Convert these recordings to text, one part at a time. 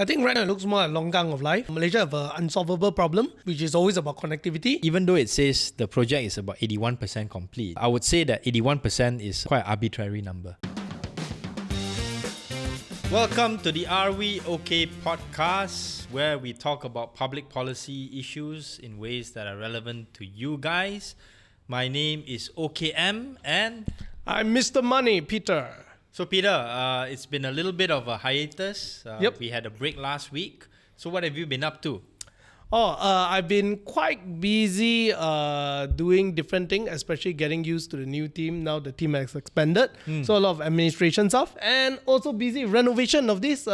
I think right now it looks more like longgang of life. Malaysia have an unsolvable problem, which is always about connectivity. Even though it says the project is about 81% complete, I would say that 81% is quite an arbitrary number. Welcome to the Are We OK podcast, where we talk about public policy issues in ways that are relevant to you guys. My name is OKM and I'm Mr. Money, Peter. So Peter, it's been a little bit of a hiatus. Yep. We had a break last week. So what have you been up to? I've been quite busy doing different things, especially getting used to the new team. Now the team has expanded. So a lot of administration stuff and also busy renovation of this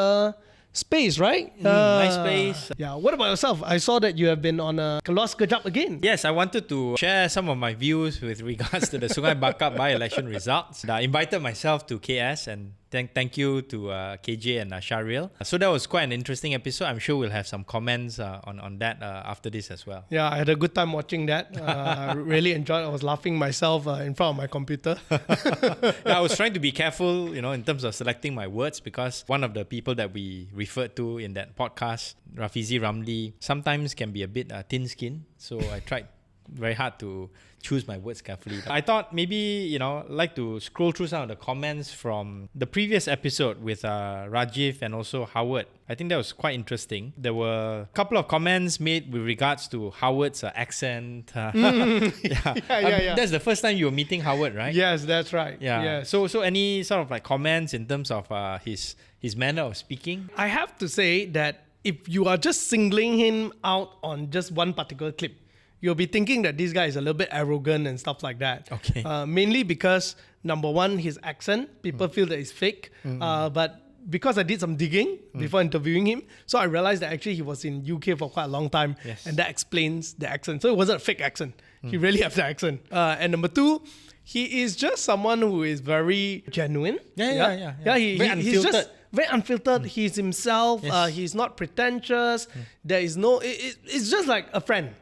space, right? Nice space. Yeah. What about yourself? I saw that you have been on a Keluar Sekejap again. Yes, I wanted to share some of my views with regards to the Sungai Bakap by-election results. I invited myself to KS and thank you to KJ and Shariel. So that was quite an interesting episode. I'm sure we'll have some comments on that after this as well. Yeah, I had a good time watching that. I really enjoyed it. I was laughing myself in front of my computer. I was trying to be careful, in terms of selecting my words, because one of the people that we referred to in that podcast, Rafizi Ramli, sometimes can be a bit thin-skinned. So I tried very hard to choose my words carefully. I thought maybe, like to scroll through some of the comments from the previous episode with Rajiv and also Howard. I think that was quite interesting. There were a couple of comments made with regards to Howard's accent. Yeah. That's the first time you were meeting Howard, right? Yes, that's right. Yeah. Yes. So any sort of like comments in terms of his manner of speaking? I have to say that if you are just singling him out on just one particular clip, you'll be thinking that this guy is a little bit arrogant and stuff like that. Okay. Mainly because, number one, his accent, people feel that it's fake. But because I did some digging before interviewing him, so I realized that actually he was in UK for quite a long time. Yes. And that explains the accent. So it wasn't a fake accent. He really has the accent. And number two, he is just someone who is very genuine. Yeah. He's just very unfiltered. He's himself. Yes. He's not pretentious. There is no... It's just like a friend.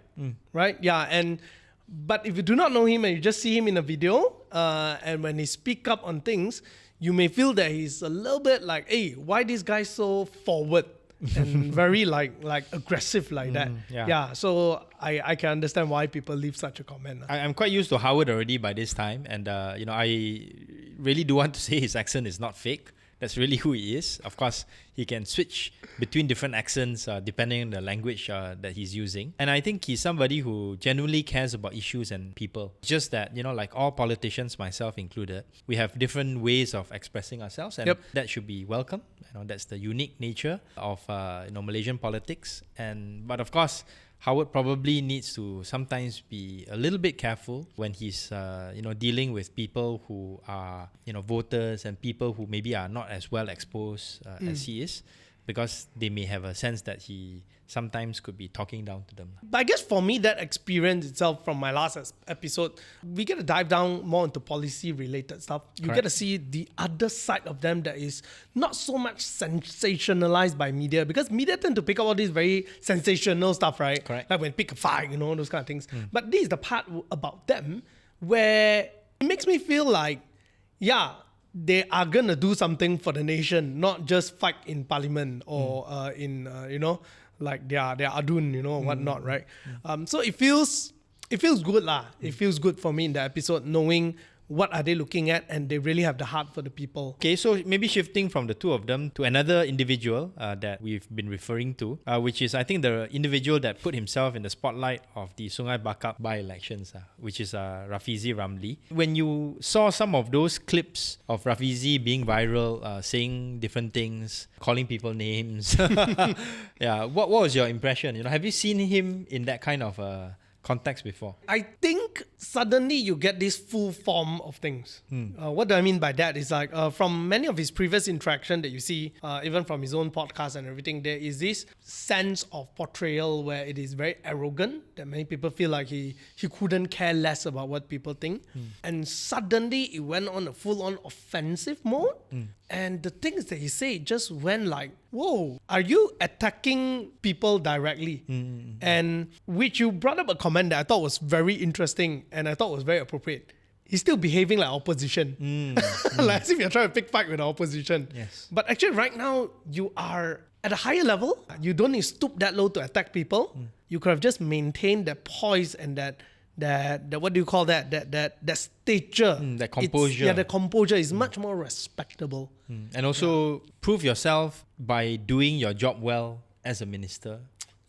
Right? Yeah. But if you do not know him and you just see him in a video, and when he speak up on things, you may feel that he's a little bit like, hey, why this guy so forward and very like aggressive like that? Yeah. So I can understand why people leave such a comment. I'm quite used to Howard already by this time, and I really do want to say his accent is not fake. That's really who he is. Of course, he can switch between different accents depending on the language that he's using. And I think he's somebody who genuinely cares about issues and people. It's just that, like all politicians, myself included, we have different ways of expressing ourselves, and that should be welcome. That's the unique nature of Malaysian politics. But of course, Howard probably needs to sometimes be a little bit careful when he's, dealing with people who are, voters and people who maybe are not as well exposed as he is, because they may have a sense that he sometimes could be talking down to them. But I guess for me, that experience itself from my last episode, we get to dive down more into policy-related stuff. You get to see the other side of them that is not so much sensationalized by media, because media tend to pick up all these very sensational stuff, right? Correct. Like when pick a fight, those kind of things. But this is the part about them where it makes me feel like, they are going to do something for the nation, not just fight in parliament or like their adun, whatnot, right? So it feels good lah. It feels good for me in the episode, knowing what are they looking at, and they really have the heart for the people. Okay, so maybe shifting from the two of them to another individual that we've been referring to, which is, I think, the individual that put himself in the spotlight of the Sungai Bakap by-elections, which is Rafizi Ramli. When you saw some of those clips of Rafizi being viral, saying different things, calling people names, what was your impression? Have you seen him in that kind of context before? I think suddenly you get this full form of things. What do I mean by that? Is like from many of his previous interaction that you see, even from his own podcast and everything, there is this sense of portrayal where it is very arrogant, that many people feel like he couldn't care less about what people think. And suddenly it went on a full-on offensive mode. And the things that he said just went like, whoa, are you attacking people directly? And which you brought up a comment that I thought was very interesting and I thought was very appropriate. he's still behaving like opposition. Like as if you're trying to pick fight with the opposition. Yes. But actually right now, you are at a higher level. You don't need to stoop that low to attack people. You could have just maintained that poise and that what do you call that? That stature. That composure. The composure is much more respectable. And also prove yourself by doing your job well as a minister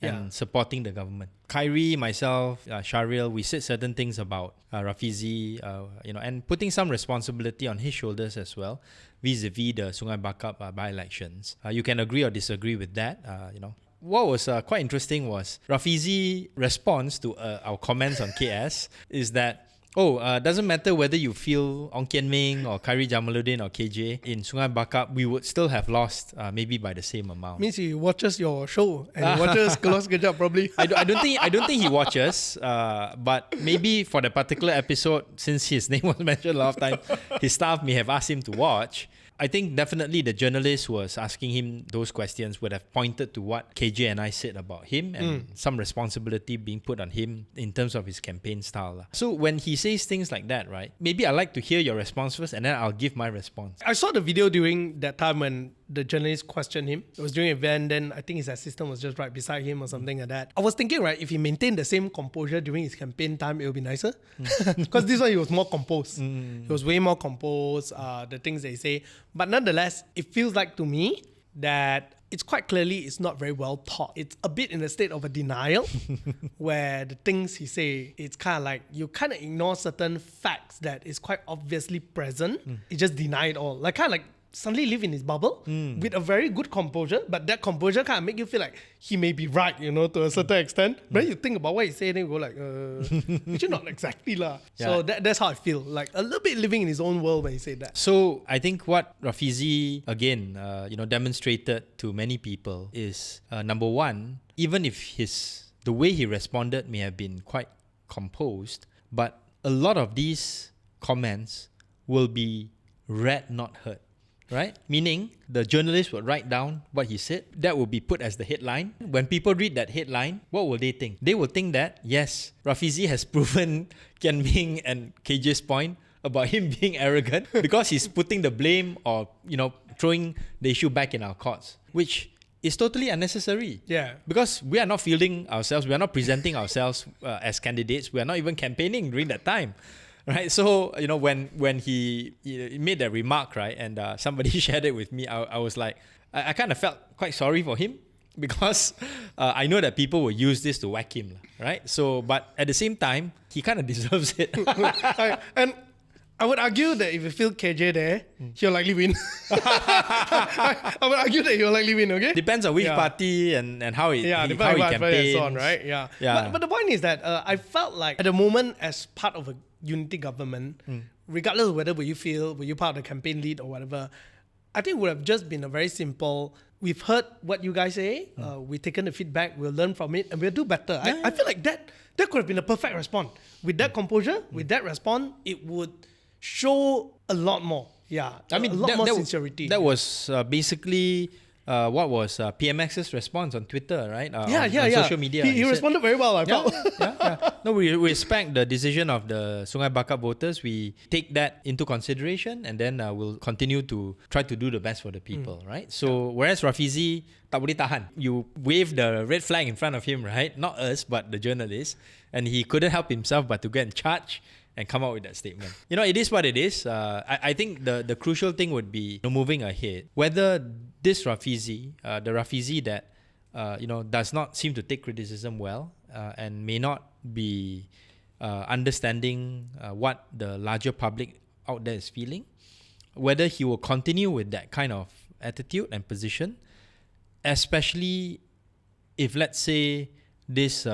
and supporting the government. Kyrie, myself, Sharil, we said certain things about Rafizi, and putting some responsibility on his shoulders as well, vis-a-vis the Sungai Bakap by-elections. You can agree or disagree with that, What was quite interesting was Rafizi's response to our comments on KS is that, doesn't matter whether you feel Ong Kian Ming or Khairi Jamaluddin or KJ in Sungai Bakap, we would still have lost maybe by the same amount. Means he watches your show and he watches Kelos Kejap probably. I don't think he watches, but maybe for the particular episode, since his name was mentioned a lot of times, his staff may have asked him to watch. I think definitely the journalist who was asking him those questions would have pointed to what KJ and I said about him and some responsibility being put on him in terms of his campaign style. So when he says things like that, right, maybe I'd like to hear your response first and then I'll give my response. I saw the video during that time when the journalist questioned him. It was during an event, then I think his assistant was just right beside him or something like that. I was thinking, right, if he maintained the same composure during his campaign time, it would be nicer. Because this one, he was more composed. He was way more composed, the things they say. But nonetheless, it feels like to me that it's quite clearly it's not very well taught. It's a bit in a state of a denial where the things he say, it's kind of like you kind of ignore certain facts that is quite obviously present. You just deny it all. Like kind of like suddenly live in his bubble with a very good composure, but that composure kind of make you feel like he may be right, to a certain extent. But then you think about what he said and you go like, actually not exactly lah. Yeah. So that's how I feel. Like a little bit living in his own world when he said that. So I think what Rafizi again, demonstrated to many people is number one, even if the way he responded may have been quite composed, but a lot of these comments will be read, not heard. Right? Meaning the journalist would write down what he said. That will be put as the headline. When people read that headline, what will they think? They will think that, yes, Rafizi has proven Kian Ming and KJ's point about him being arrogant because he's putting the blame or, throwing the issue back in our courts, which is totally unnecessary. Yeah. Because we are not fielding ourselves, we are not presenting ourselves as candidates, we are not even campaigning during that time. Right, so when he made that remark, right, and somebody shared it with me, I was like, I kind of felt quite sorry for him because I know that people will use this to whack him, right? So, but at the same time, he kind of deserves it. And I would argue that if you feel KJ there, he'll likely win. I would argue that he'll likely win, okay? Depends on which party and how he campaigns. And so on, right? Yeah. But the point is that I felt like at the moment as part of a unity government, regardless of whether were you part of the campaign lead or whatever, I think it would have just been a very simple, we've heard what you guys say, we've taken the feedback, we'll learn from it and we'll do better. I feel like that could have been a perfect response. With that composure, with that response, it would show a lot more. Yeah, I mean, a lot more sincerity. That was basically what was PMX's response on Twitter, right? On social media. He responded very well, I felt. No, we respect the decision of the Sungai Bakap voters. We take that into consideration and then we'll continue to try to do the best for the people, right? So, whereas Rafizi, tak boleh tahan. You waved the red flag in front of him, right? Not us, but the journalist. And he couldn't help himself but to get in charge and come out with that statement. It is what it is. I think the crucial thing would be moving ahead. Whether this Rafizi, the Rafizi that does not seem to take criticism well and may not be understanding what the larger public out there is feeling, whether he will continue with that kind of attitude and position, especially if, let's say, this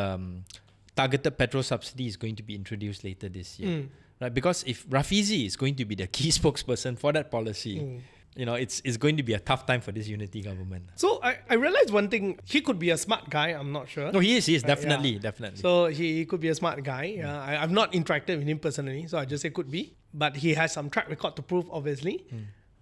targeted petrol subsidy is going to be introduced later this year. Right? Because if Rafizi is going to be the key spokesperson for that policy, it's going to be a tough time for this unity government. So I realized one thing, he could be a smart guy, I'm not sure. No, he is definitely. So he could be a smart guy. I've not interacted with him personally, so I just say could be. But he has some track record to prove, obviously.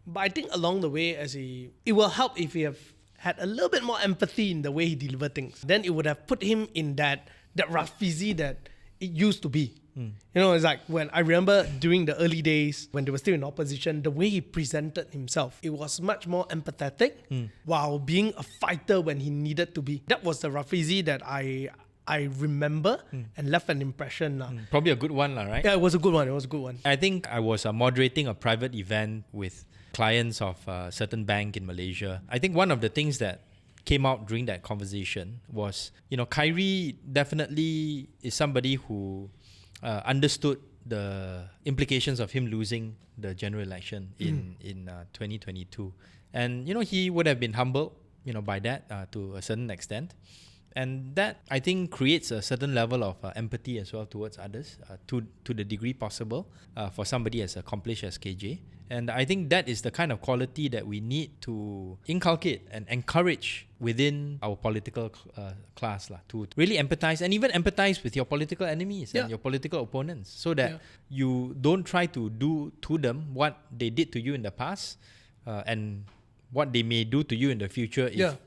But I think along the way, it will help if he have had a little bit more empathy in the way he delivered things. Then it would have put him in that Rafizi that it used to be. You know, it's like when I remember during the early days when they were still in opposition, the way he presented himself, it was much more empathetic while being a fighter when he needed to be. That was the Rafizi that I remember and left an impression. Probably a good one, right? Yeah, it was a good one. I think I was moderating a private event with clients of a certain bank in Malaysia. I think one of the things that came out during that conversation was, Khairi definitely is somebody who understood the implications of him losing the general election in 2022. And, he would have been humbled, by that to a certain extent. And that, I think, creates a certain level of empathy as well towards others, to the degree possible, for somebody as accomplished as KJ. And I think that is the kind of quality that we need to inculcate and encourage within our political class, to really empathize, and even empathize with your political enemies and your political opponents, so that you don't try to do to them what they did to you in the past, and what they may do to you in the future if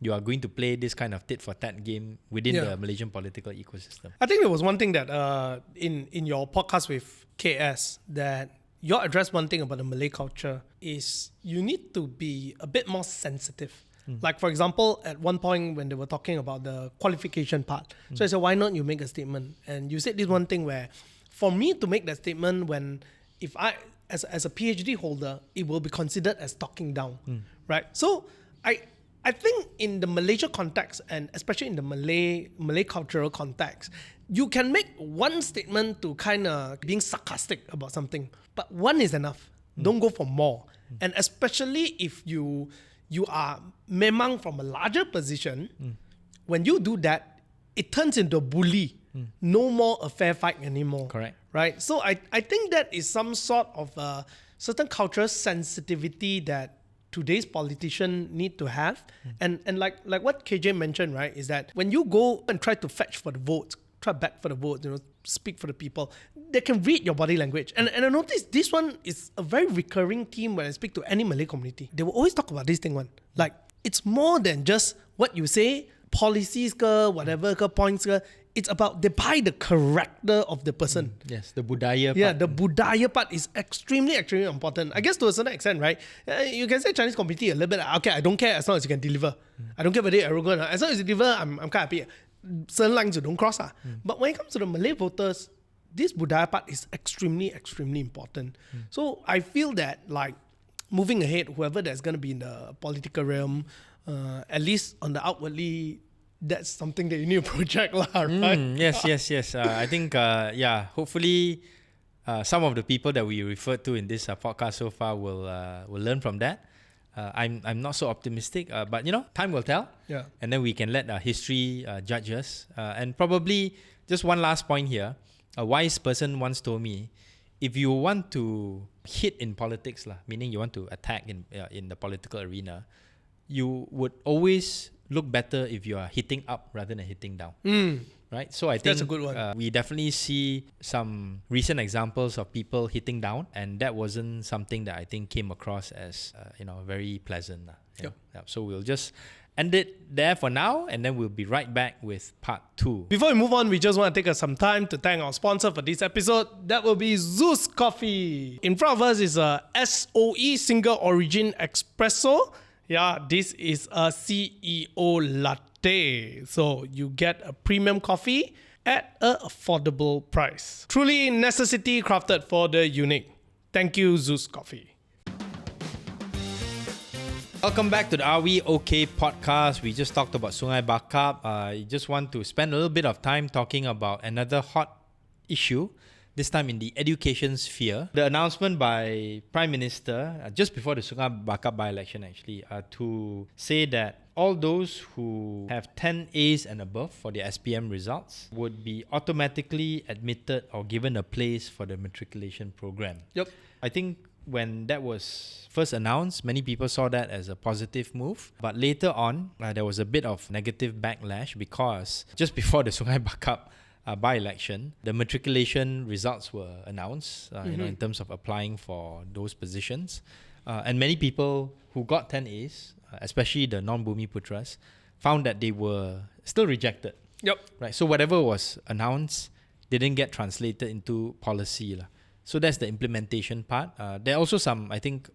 you are going to play this kind of tit-for-tat game within the Malaysian political ecosystem. I think there was one thing that in your podcast with KS that you addressed one thing about the Malay culture is you need to be a bit more sensitive. Like, for example, at one point when they were talking about the qualification part, so I said, why not you make a statement? And you said this one thing where, for me to make that statement, if I, as a PhD holder, it will be considered as talking down, right? So I think in the Malaysia context, and especially in the Malay cultural context, you can make one statement to kind of being sarcastic about something, but one is enough. Don't go for more. And especially if you are memang from a larger position, when you do that, it turns into a bully. No more a fair fight anymore. Correct. Right? So I think that is some sort of a certain cultural sensitivity that today's politicians need to have. And like what KJ mentioned, right, is that when you go and try to fetch for the votes, try back for the votes, speak for the people, they can read your body language. And I noticed this one is a very recurring theme when I speak to any Malay community. They will always talk about this thing one. Like, it's more than just what you say, policies ke, whatever ke, points ke. It's about they buy the character of the person. Yes, the budaya part. Yeah, the budaya part is extremely important. I guess to a certain extent, right? You can say Chinese community a little bit like, okay, I don't care as long as you can deliver. I don't care whether you're arrogant. As long as you deliver, I'm kind of happy. Certain lines you don't cross. But when it comes to the Malay voters, this budaya part is extremely important. So I feel that, like, moving ahead, whoever that's going to be in the political realm, at least on the outwardly, that's something that you need to project, right? Yes. I think, hopefully some of the people that we referred to in this podcast so far will learn from that. I'm not so optimistic, but time will tell. Yeah. And then we can let history judge us. And probably just one last point here. A wise person once told me, if you want to hit in politics, meaning you want to attack in the political arena, you would always look better if you are hitting up rather than hitting down. Right? So I think that's a good one. We definitely see some recent examples of people hitting down, and that wasn't something that I think came across as very pleasant. So we'll just end it there for now, and then we'll be right back with part 2. Before we move on, we just want to take some time to thank our sponsor for this episode. That will be Zeus Coffee. In front of us is a SOE Single Origin Espresso. Yeah, this is a CEO latte. So you get a premium coffee at an affordable price. Truly necessity crafted for the unique. Thank you, Zeus Coffee. Welcome back to the Are We OK podcast. We just talked about Sungai Bakap. I just want to spend a little bit of time talking about another hot issue, this time in the education sphere. The announcement by Prime Minister, just before the Sungai Bakap by-election actually, to say that all those who have 10 A's and above for their SPM results would be automatically admitted or given a place for the matriculation program. Yep. I think when that was first announced, many people saw that as a positive move. But later on, there was a bit of negative backlash because just before the Sungai Bakap by-election, the matriculation results were announced, in terms of applying for those positions. And many people who got 10 A's, especially the non-bumi putras, found that they were still rejected. Yep. Right. So whatever was announced didn't get translated into policy lah. So that's the implementation part. There are also some, I think,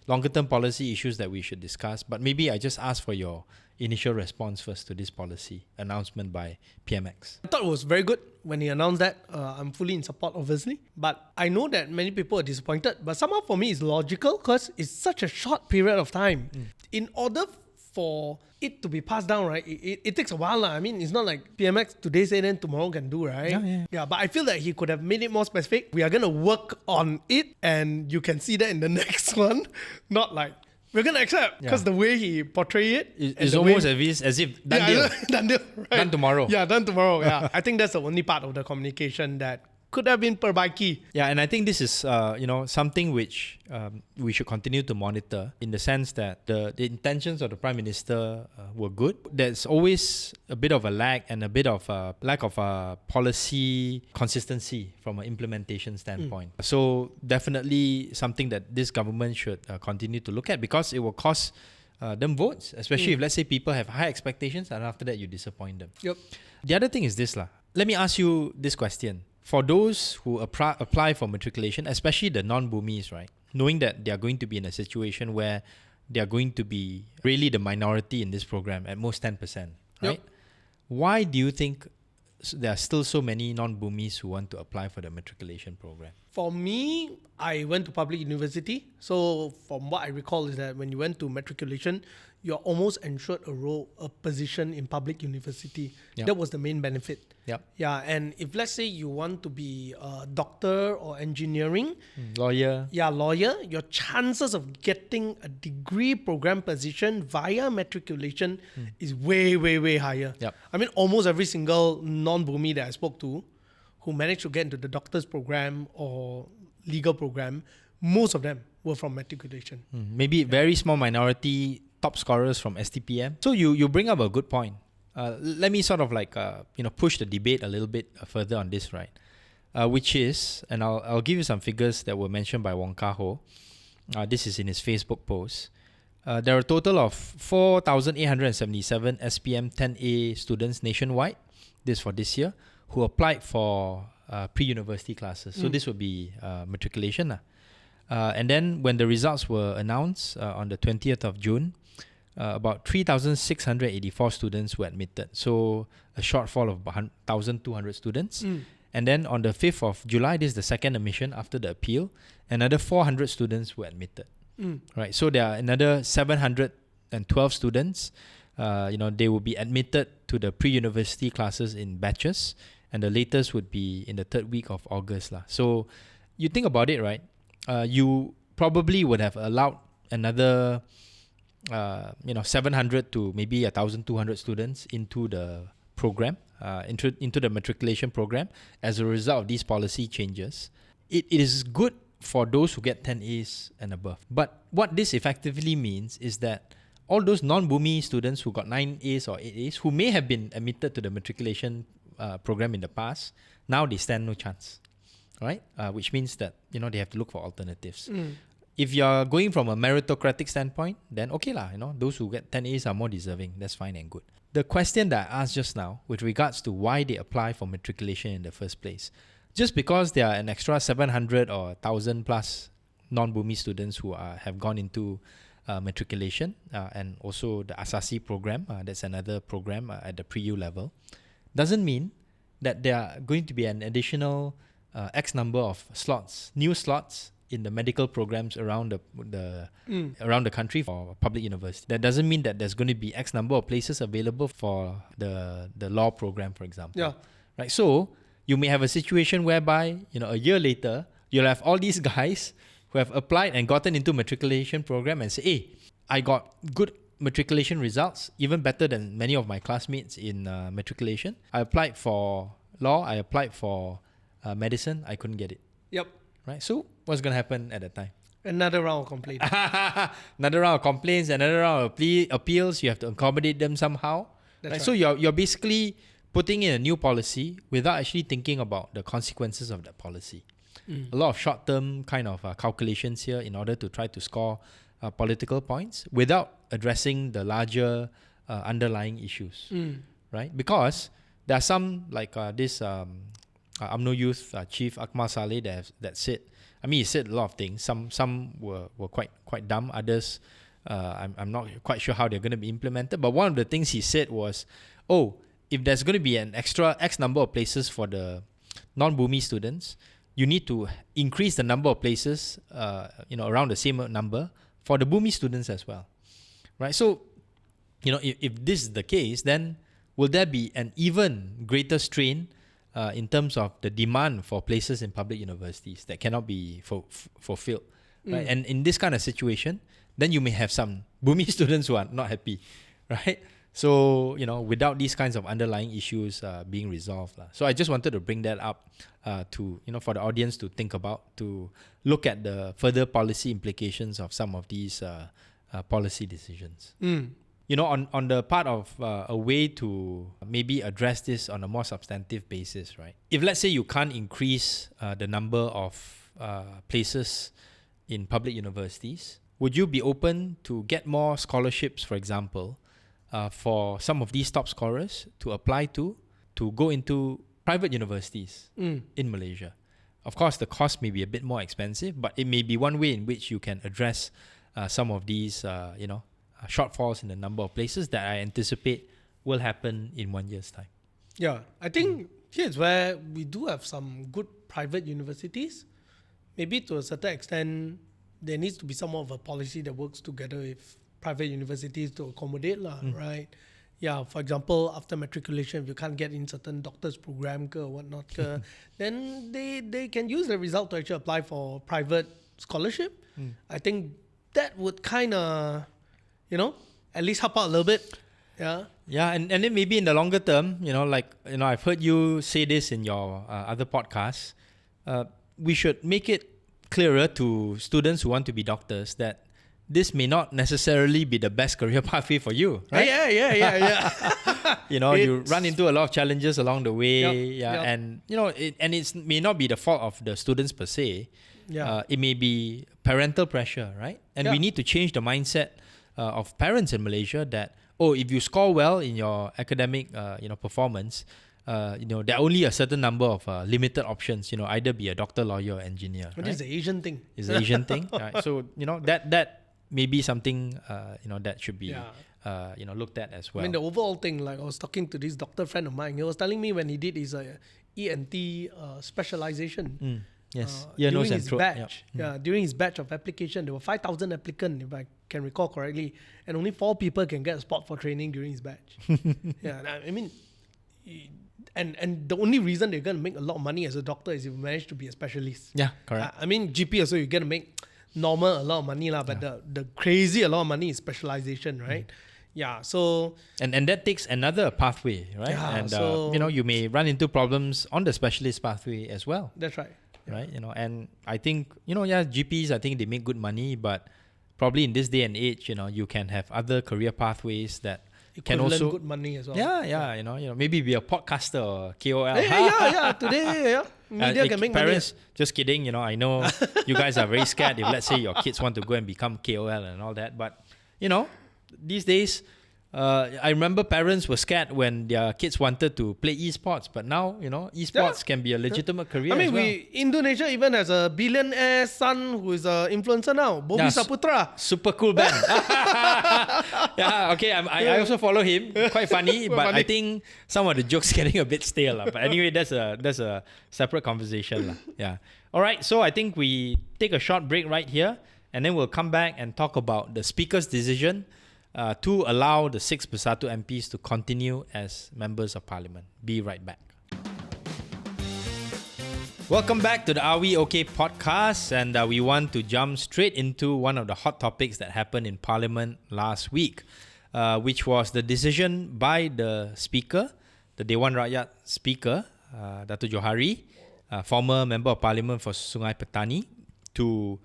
longer term policy issues that we should discuss. But maybe I just ask for your initial response first to this policy announcement by PMX. I thought it was very good when he announced that. I'm fully in support, obviously. But I know that many people are disappointed. But somehow for me, it's logical because it's such a short period of time. In order for it to be passed down, right, it takes a while. I mean, it's not like PMX today say then tomorrow can do, right? Yeah, but I feel that he could have made it more specific. We are going to work on it and you can see that in the next one. Not like, we're going to accept because the way he portray it is almost as if done deal. Done deal, right? Done tomorrow. Yeah, done tomorrow. Yeah, I think that's the only part of the communication that could have been perbaiki. Yeah, and I think this is something which we should continue to monitor in the sense that the intentions of the Prime Minister were good. There's always a bit of a lag and a bit of a lack of policy consistency from an implementation standpoint. So definitely something that this government should continue to look at because it will cost them votes, especially if, let's say, people have high expectations and after that you disappoint them. Yep. The other thing is this. Let me ask you this question. For those who apply for matriculation, especially the non-bumis, right, knowing that they are going to be in a situation where they are going to be really the minority in this program, at most 10%, right? Yep. Why do you think there are still so many non-bumis who want to apply for the matriculation program? For me, I went to public university. So from what I recall is that when you went to matriculation, you're almost ensured a position in public university. Yep. That was the main benefit. Yep. Yeah, and if let's say you want to be a doctor or engineering, Lawyer. Yeah, lawyer, your chances of getting a degree program position via matriculation is way, way, way higher. Yep. I mean, almost every single non-bumi that I spoke to who managed to get into the doctor's program or legal program, most of them were from matriculation. Maybe very small minority top scorers from STPM. So you bring up a good point. Let me sort of like push the debate a little bit further on this, right? Which is, and I'll give you some figures that were mentioned by Wong Kah-ho. This is in his Facebook post. There are a total of 4,877 SPM 10A students nationwide, this for this year, who applied for pre-university classes. So this would be matriculation. And then when the results were announced on the 20th of June, about 3,684 students were admitted. So a shortfall of 1,200 students. And then on the 5th of July, this is the second admission after the appeal, another 400 students were admitted. Right. So there are another 712 students. They will be admitted to the pre-university classes in batches, and the latest would be in the third week of August. So you think about it, right? You probably would have allowed another 700 to maybe 1,200 students into the program, into the matriculation program as a result of these policy changes. It is good for those who get 10 A's and above. But what this effectively means is that all those non-bumi students who got 9 A's or 8 A's, who may have been admitted to the matriculation program in the past, now they stand no chance, right? Which means that they have to look for alternatives. If you're going from a meritocratic standpoint, then okay lah, those who get 10 A's are more deserving. That's fine and good. The question that I asked just now with regards to why they apply for matriculation in the first place, just because there are an extra 700 or 1,000 plus non-bumi students who have gone into matriculation and also the Asasi program, that's another program at the pre-U level, doesn't mean that there are going to be an additional X number of slots, new slots in the medical programs around the country for public university. That doesn't mean that there's going to be X number of places available for the law program, for example. Yeah. Right. So you may have a situation whereby a year later you'll have all these guys who have applied and gotten into matriculation program and say, hey, I got good matriculation results, even better than many of my classmates in matriculation. I applied for law, I applied for medicine, I couldn't get it. Yep. Right. So what's going to happen at that time? Another round of complaints. Another round of complaints, another round of appeals. You have to accommodate them somehow. That's right. So you're basically putting in a new policy without actually thinking about the consequences of that policy. A lot of short-term kind of calculations here in order to try to score political points without addressing the larger underlying issues, right? Because there are some like this UMNO Youth Chief Akmal Saleh that said, I mean, he said a lot of things. Some were quite dumb. Others, I'm not quite sure how they're going to be implemented. But one of the things he said was, if there's going to be an extra X number of places for the non-bumi students, you need to increase the number of places, around the same number for the bumi students as well, right? So, if this is the case, then will there be an even greater strain in terms of the demand for places in public universities that cannot be fulfilled, right? And in this kind of situation, then you may have some bumi students who are not happy, right? So, without these kinds of underlying issues being resolved. So I just wanted to bring that up for the audience to think about, to look at the further policy implications of some of these policy decisions. On the part of a way to maybe address this on a more substantive basis, right? If let's say you can't increase the number of places in public universities, would you be open to get more scholarships, for example, for some of these top scorers to apply to go into private universities in Malaysia? Of course, the cost may be a bit more expensive, but it may be one way in which you can address some of these, shortfalls in the number of places that I anticipate will happen in 1 year's time. Yeah, I think here's where we do have some good private universities. Maybe to a certain extent, there needs to be some of a policy that works together with private universities to accommodate, right? Yeah, for example, after matriculation, if you can't get in certain doctors program or whatnot, then they can use the result to actually apply for private scholarship. I think that would kind of, at least help out a little bit. Yeah. Yeah, and then maybe in the longer term, I've heard you say this in your other podcasts, we should make it clearer to students who want to be doctors that this may not necessarily be the best career pathway for you, right? Yeah. You run into a lot of challenges along the way, Yep. and it may not be the fault of the students per se. It may be parental pressure, right? And we need to change the mindset of parents in Malaysia that if you score well in your academic performance, there are only a certain number of limited options. Either be a doctor, lawyer, or engineer. But it's the Asian thing. It's the Asian thing. Right? So that may be something that should be looked at as well. I mean, the overall thing, like I was talking to this doctor friend of mine, he was telling me when he did his ENT specialization. Yes, during his batch. During his batch of application, there were 5,000 applicants, if I can recall correctly, and only 4 people can get a spot for training during his batch. I mean, and the only reason they're going to make a lot of money as a doctor is if you manage to be a specialist. Yeah, correct. I mean, GP also you're going to make normal a lot of money, but the crazy a lot of money is specialization, right? Yeah, so... And that takes another pathway, right? Yeah, and, so... you may run into problems on the specialist pathway as well. That's right. Right, and I think, GPs, I think they make good money, but probably in this day and age, you can have other career pathways that can also... good money as well. Yeah, maybe be a podcaster or KOL. Today, media can make parents, money. Just kidding, I know you guys are very scared if, let's say, your kids want to go and become KOL and all that, but, these days... I remember parents were scared when their kids wanted to play esports, but now, esports can be a legitimate career. I mean, as well. Indonesia even has a billionaire son who is an influencer now, Bobby Saputra. Super cool band. I also follow him. Quite funny, but I think some of the jokes getting a bit stale. But anyway, that's a separate conversation. Yeah. All right, so I think we take a short break right here, and then we'll come back and talk about the Speaker's decision to allow the 6 Bersatu MPs to continue as members of Parliament. Be right back. Welcome back to the Are We OK podcast, and we want to jump straight into one of the hot topics that happened in Parliament last week, which was the decision by the Speaker, the Dewan Rakyat Speaker, Dato' Johari, former Member of Parliament for Sungai Petani, to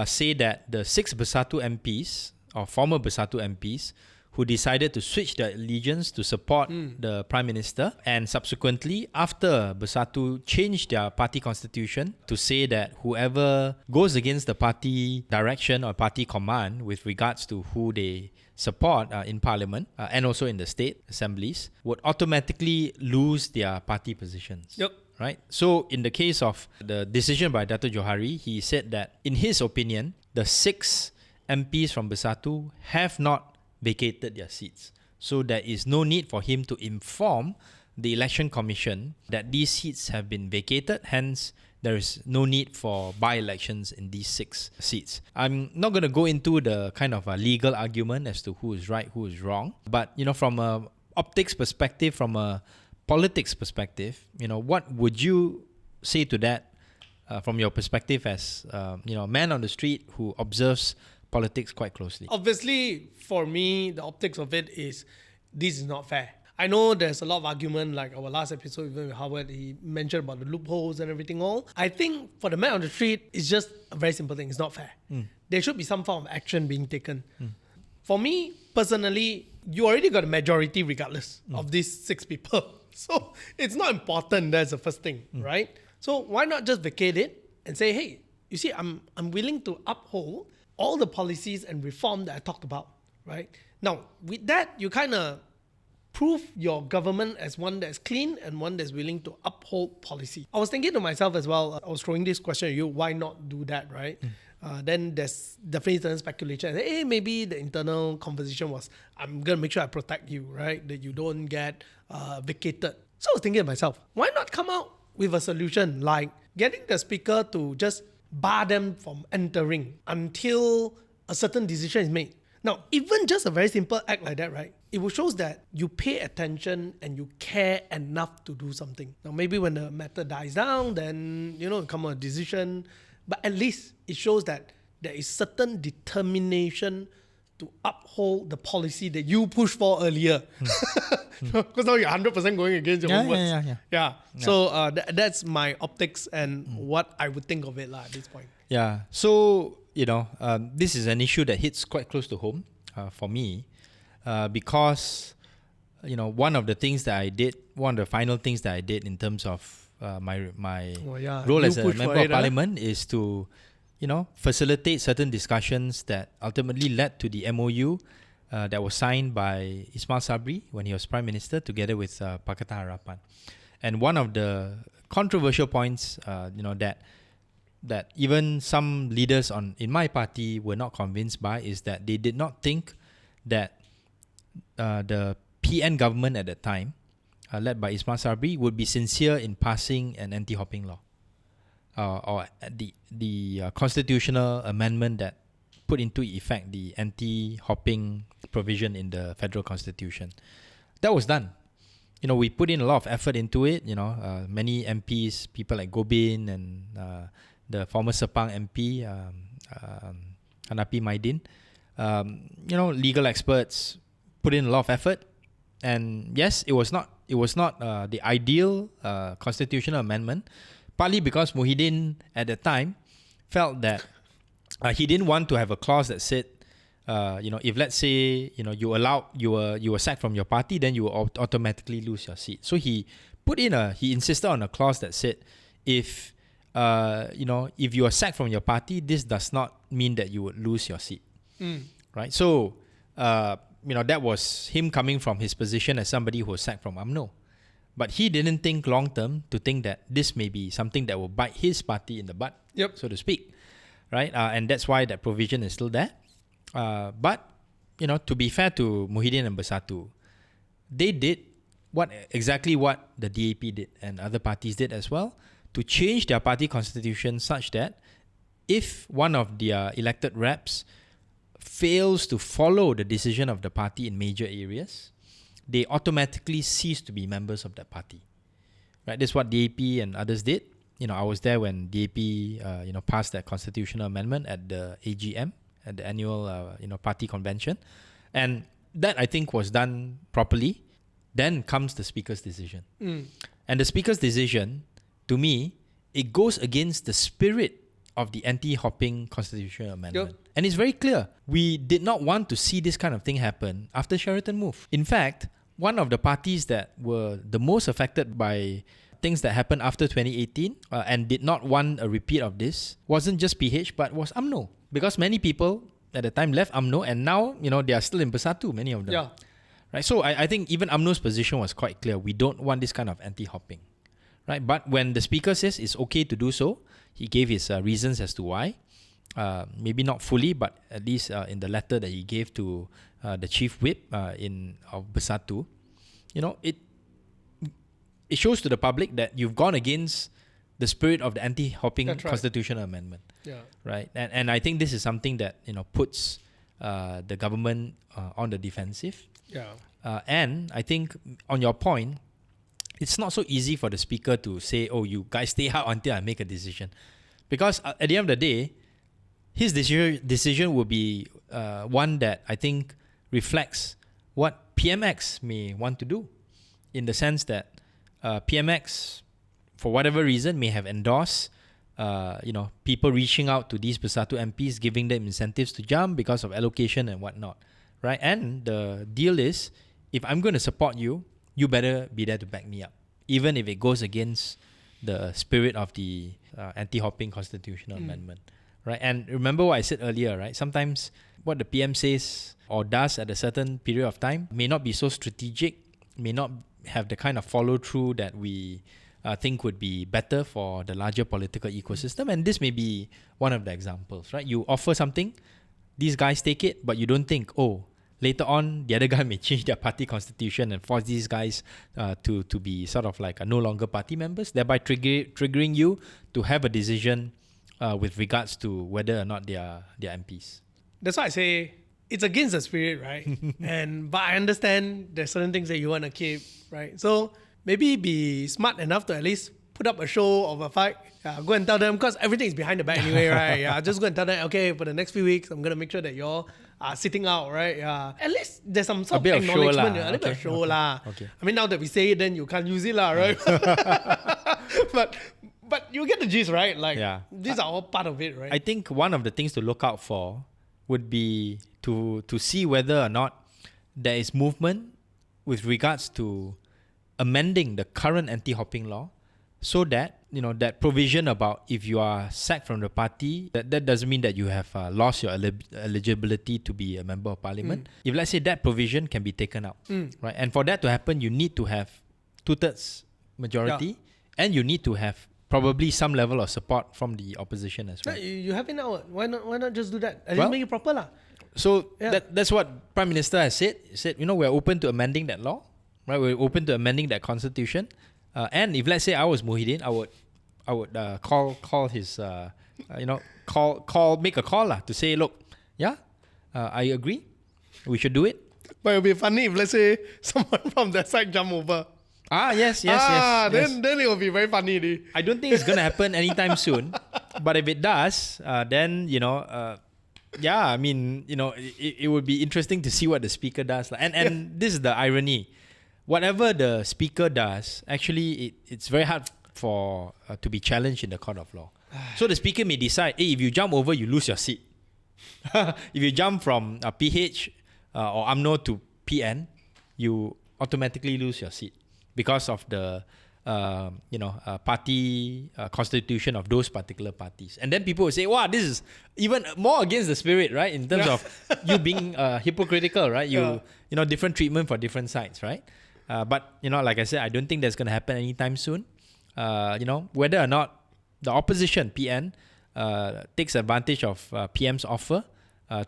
say that the 6 Bersatu MPs, or former Bersatu MPs, who decided to switch their allegiance to support the Prime Minister, and subsequently, after Bersatu changed their party constitution to say that whoever goes against the party direction or party command with regards to who they support in Parliament and also in the state assemblies would automatically lose their party positions. Yep. right? So in the case of the decision by Dato' Johari, he said that in his opinion, the 6 MPs from Bersatu have not vacated their seats. So there is no need for him to inform the Election Commission that these seats have been vacated. Hence, there is no need for by-elections in these 6 seats. I'm not going to go into the kind of a legal argument as to who is right, who is wrong. But, from a optics perspective, from a politics perspective, what would you say to that from your perspective as, a man on the street who observes politics quite closely? Obviously, for me, the optics of it is this is not fair. I know there's a lot of argument, like our last episode, even with Howard, he mentioned about the loopholes and everything all. I think for the man on the street, it's just a very simple thing. It's not fair. There should be some form of action being taken. For me, personally, you already got a majority regardless of these 6 people. So it's not important. That's the first thing, right? So why not just vacate it and say, hey, you see, I'm willing to uphold all the policies and reform that I talked about, right? Now, with that, you kind of prove your government as one that's clean and one that's willing to uphold policy. I was thinking to myself as well, I was throwing this question at you, why not do that, right? Then there's definitely certain speculation. Hey, maybe the internal conversation was, I'm going to make sure I protect you, right? That you don't get vacated. So I was thinking to myself, why not come out with a solution like getting the speaker to just bar them from entering until a certain decision is made? Now, even just a very simple act like that, right? It will show that you pay attention and you care enough to do something. Now, maybe when the matter dies down, then, come a decision. But at least it shows that there is certain determination to uphold the policy that you pushed for earlier. Because now you're 100% going against your own words. Yeah. So that's my optics and what I would think of it at this point. Yeah. So, this is an issue that hits quite close to home for me because, one of the final things that I did in terms of my role as a member of parliament is to, facilitate certain discussions that ultimately led to the MOU that was signed by Ismail Sabri when he was Prime Minister together with Pakatan Harapan. And one of the controversial points, that even some leaders in my party were not convinced by is that they did not think that the PN government at that time, led by Ismail Sabri, would be sincere in passing an anti-hopping law or the constitutional amendment that put into effect the anti-hopping provision in the federal constitution. That was done. We put in a lot of effort into it. Many MPs, people like Gobin and the former Sepang MP, Hanapi Maidin, legal experts put in a lot of effort. And yes, it was not the ideal constitutional amendment, partly because Muhyiddin at the time felt that he didn't want to have a clause that said, if let's say you were sacked from your party, then you will automatically lose your seat. So he insisted on a clause that said, if you are sacked from your party, this does not mean that you would lose your seat, right? So that was him coming from his position as somebody who was sacked from UMNO. But he didn't think long term to think that this may be something that will bite his party in the butt, so to speak, right? And that's why that provision is still there. But to be fair to Muhyiddin and Bersatu, they did exactly what the DAP did and other parties did as well, to change their party constitution such that if one of their elected reps fails to follow the decision of the party in major areas, they automatically cease to be members of that party. Right? That's what DAP and others did. I was there when DAP passed that constitutional amendment at the AGM, at the annual party convention. And that, I think, was done properly. Then comes the Speaker's decision. And the Speaker's decision, to me, it goes against the spirit of the anti-hopping constitutional amendment. And it's very clear. We did not want to see this kind of thing happen after Sheraton moved. In fact, one of the parties that were the most affected by things that happened after 2018 and did not want a repeat of this wasn't just PH, but was UMNO. Because many people at the time left UMNO and now, they are still in Bersatu, many of them. Yeah. Right? So I think even UMNO's position was quite clear. We don't want this kind of anti-hopping. right? But when the speaker says it's okay to do so, he gave his reasons as to why. Maybe not fully, but at least in the letter that he gave to the chief whip of Bersatu, it shows to the public that you've gone against the spirit of the anti-hopping constitutional amendment. Yeah. Right. And I think this is something that puts the government on the defensive. Yeah. And I think on your point, it's not so easy for the speaker to say, "Oh, you guys stay out until I make a decision," because at the end of the day, his decision will be one that I think reflects what PMX may want to do, in the sense that PMX, for whatever reason, may have endorsed people reaching out to these Bersatu MPs, giving them incentives to jump because of allocation and whatnot, right? And the deal is, if I'm going to support you, you better be there to back me up, even if it goes against the spirit of the anti-hopping constitutional amendment, right? And remember what I said earlier, right? Sometimes what the PM says or does at a certain period of time may not be so strategic, may not have the kind of follow-through that we think would be better for the larger political ecosystem. And this may be one of the examples, right? You offer something, these guys take it, but you don't think, oh, later on, the other guy may change their party constitution and force these guys to be sort of like no longer party members, thereby triggering you to have a decision with regards to whether or not they are MPs. That's why I say it's against the spirit, right? But I understand there's certain things that you want to keep, right? So maybe be smart enough to at least put up a show of a fight. Go and tell them, because everything is behind the back anyway, right? Just go and tell them, okay, for the next few weeks, I'm going to make sure that you're sitting out, right? At least there's some sort of acknowledgement. A little bit of show lah. Okay. I mean, now that we say it, then you can't use it lah, right? But you get the gist, right? Like, these are all part of it, right? I think one of the things to look out for would be to see whether or not there is movement with regards to amending the current anti-hopping law, so that that provision about if you are sacked from the party, that doesn't mean that you have lost your eligibility to be a member of parliament. If let's say that provision can be taken out, right? And for that to happen, you need to have 2/3 majority, and you need to have probably some level of support from the opposition as well. You have it now. Why not just do that? And make it proper lah. So that's what Prime Minister has said. He said, we're open to amending that law, right? We're open to amending that constitution. And if let's say I was Muhyiddin, I would call his make a call lah to say, look, I agree, we should do it. But it'll be funny if let's say someone from that side jump over. Yes. Then it will be very funny. I don't think it's gonna happen anytime soon. But if it does, then it would be interesting to see what the speaker does. And this is the irony. Whatever the speaker does, actually, it's very hard to be challenged in the court of law. So the speaker may decide, if you jump over, you lose your seat. If you jump from PH or UMNO to PN, you automatically lose your seat because of the party constitution of those particular parties. And then people will say, wow, this is even more against the spirit, right? In terms of you being hypocritical, right? Different treatment for different sides, right? But like I said, I don't think that's going to happen anytime soon. Whether or not the opposition, PN, takes advantage of PM's offer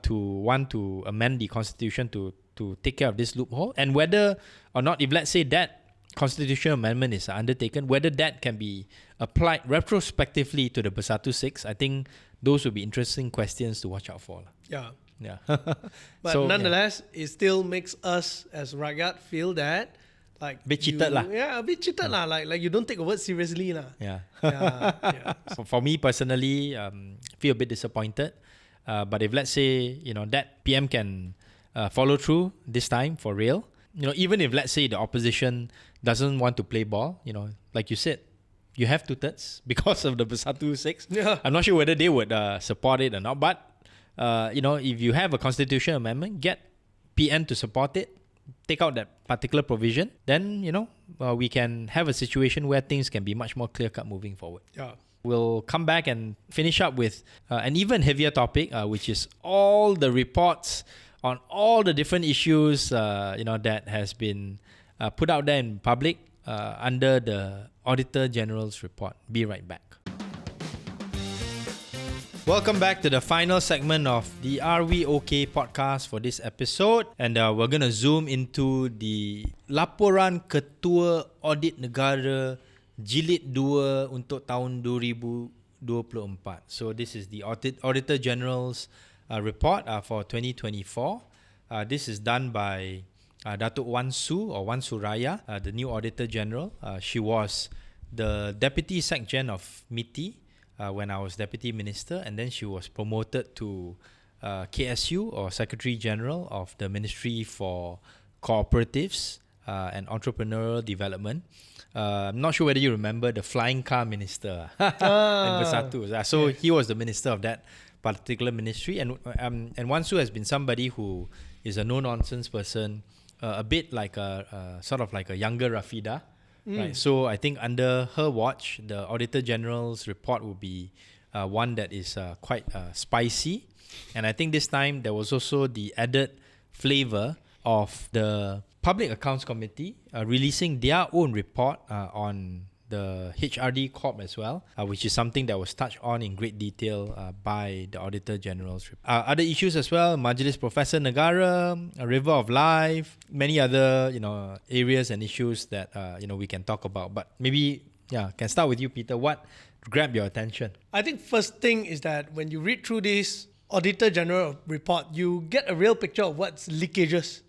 to want to amend the constitution to take care of this loophole, and whether or not, if let's say that constitutional amendment is undertaken, whether that can be applied retrospectively to the Bersatu 6, I think those would be interesting questions to watch out for. Yeah. But nonetheless, it still makes us as rakyat feel that like a bit cheated lah. Yeah, a bit cheated lah. Like you don't take a word seriously lah. Yeah. For me personally, feel a bit disappointed. But if let's say that PM can follow through this time for real, even if let's say the opposition doesn't want to play ball, like you said, you have 2/3 because of the Bersatu 6. Yeah. I'm not sure whether they would support it or not, but if you have a constitutional amendment, get PN to support it, take out that particular provision, then we can have a situation where things can be much more clear-cut moving forward. Yeah. We'll come back and finish up with an even heavier topic, which is all the reports on all the different issues that has been put out there in public under the Auditor General's report. Be right back. Welcome back to the final segment of the Are We OK podcast for this episode. And we're going to zoom into the Laporan Ketua Audit Negara Jilid 2 untuk tahun 2024. So this is the Auditor General's report for 2024. This is done by Datuk Wan Su or Wan Suraya, the new Auditor General. She was the Deputy Sec-Gen of MITI when I was Deputy Minister, and then she was promoted to KSU or Secretary General of the Ministry for Cooperatives and Entrepreneurial Development. I'm not sure whether you remember the flying car minister in Bersatu. So he was the minister of that particular ministry, and Wan Su has been somebody who is a no-nonsense person, a bit like a sort of like a younger Rafida. Right, so I think under her watch, the Auditor General's report will be one that is quite spicy. And I think this time there was also the added flavor of the Public Accounts Committee releasing their own report on the HRD Corp as well, which is something that was touched on in great detail by the Auditor General's report. Other issues as well, Majlis Profesor Negara, River of Life, many other areas and issues that we can talk about. But maybe can start with you, Peter. What grabbed your attention? I think first thing is that when you read through this Auditor General report, you get a real picture of what's leakages.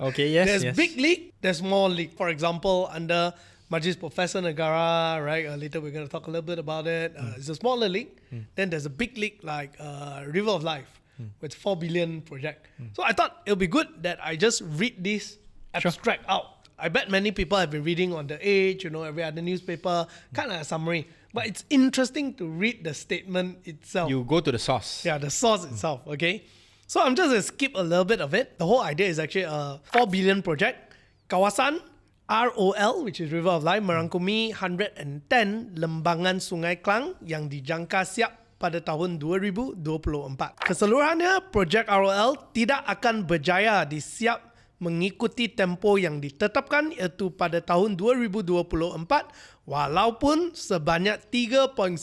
Okay, yes. There's big leak, there's small leak. For example, under Majlis Profesor Negara, right? Later we're going to talk a little bit about it. It's a smaller leak. Then there's a big leak like River of Life with 4 billion project. So I thought it would be good that I just read this abstract out. I bet many people have been reading on The Age, every other newspaper, kind of a summary. But it's interesting to read the statement itself. You go to the source. Yeah, the source itself, okay? So I'm just going to skip a little bit of it. The whole idea is actually a 4 billion project. Kawasan ROL, which is River of Life, merangkumi 110 lembangan Sungai Klang yang dijangka siap pada tahun 2024. Keseluruhannya, projek ROL tidak akan berjaya disiap mengikuti tempoh yang ditetapkan, iaitu pada tahun 2024, walaupun sebanyak 3.915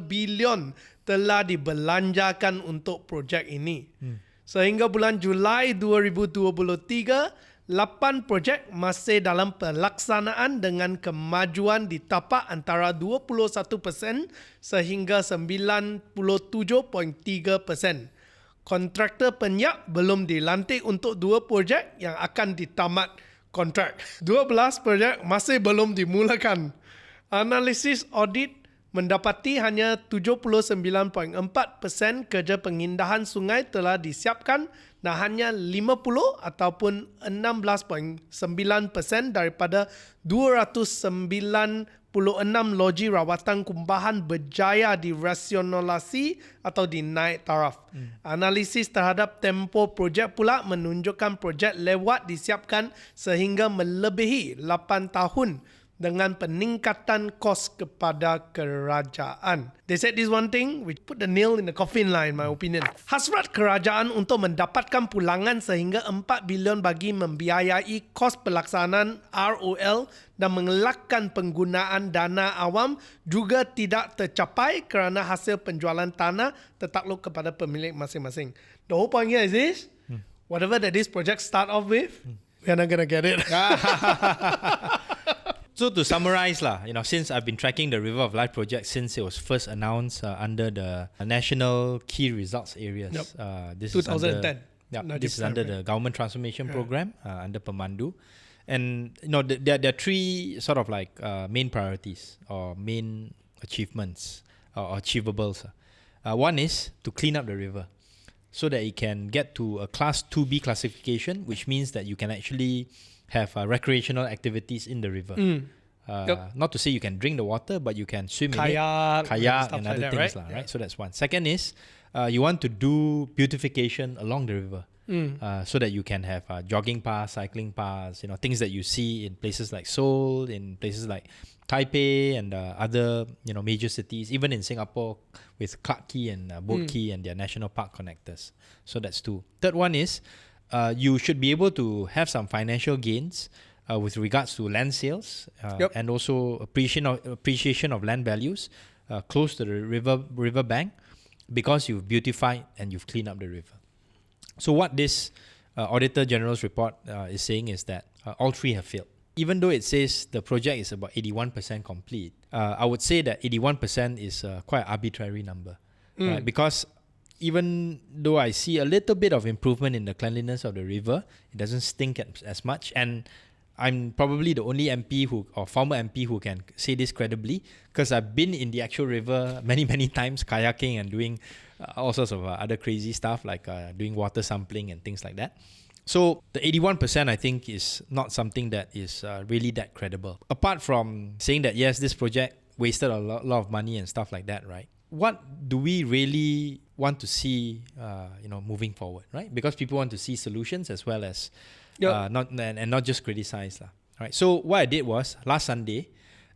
bilion telah dibelanjakan untuk projek ini. Sehingga bulan Julai 2023, 8 projek masih dalam pelaksanaan dengan kemajuan di tapak antara 21% sehingga 97.3%. Kontraktor penyiap belum dilantik untuk 2 projek yang akan ditamat kontrak. 12 projek masih belum dimulakan. Analisis audit mendapati hanya 79.4% kerja pengindahan sungai telah disiapkan dan hanya 50 ataupun 16.9% daripada 296 loji rawatan kumpahan berjaya dirasionalisasi atau dinaik taraf. Analisis terhadap tempoh projek pula menunjukkan projek lewat disiapkan sehingga melebihi 8 tahun dengan peningkatan kos kepada kerajaan. They said this one thing which put the nail in the coffin lah, in my opinion. Hasrat kerajaan untuk mendapatkan pulangan sehingga 4 bilion bagi membiayai kos pelaksanaan ROL dan mengelakkan penggunaan dana awam juga tidak tercapai kerana hasil penjualan tanah tertakluk kepada pemilik masing-masing. The whole point here is this, whatever that this project start off with, we're not gonna get it. So to summarize since I've been tracking the River of Life project since it was first announced under the National Key Results Areas. This 2010. This is under the Government Transformation Program under Pemandu. And there are 3 sort of like main priorities or main achievements or achievables. One is to clean up the river so that it can get to a Class 2B classification, which means that you can actually have recreational activities in the river. Not to say you can drink the water, but you can swim kayak in it, and other like things, right? right? So that's one. Second is you want to do beautification along the river, so that you can have jogging paths, cycling paths, things that you see in places like Seoul, in places like Taipei and other major cities, even in Singapore with Clarke Quay and Boat Quay and their national park connectors. So that's 2. Third one is you should be able to have some financial gains with regards to land sales and also appreciation of land values close to the river bank, because you've beautified and you've cleaned up the river. So what this Auditor General's report is saying is that all three have failed. Even though it says the project is about 81% complete, I would say that 81% is quite an arbitrary number, right? Because even though I see a little bit of improvement in the cleanliness of the river, it doesn't stink as much. And I'm probably the only MP or former MP who can say this credibly, because I've been in the actual river many, many times, kayaking and doing all sorts of other crazy stuff like doing water sampling and things like that. So the 81% I think is not something that is really that credible. Apart from saying that, yes, this project wasted a lot of money and stuff like that, right? What do we really want to see, moving forward, right? Because people want to see solutions as well as not just criticize, right? So what I did was last Sunday,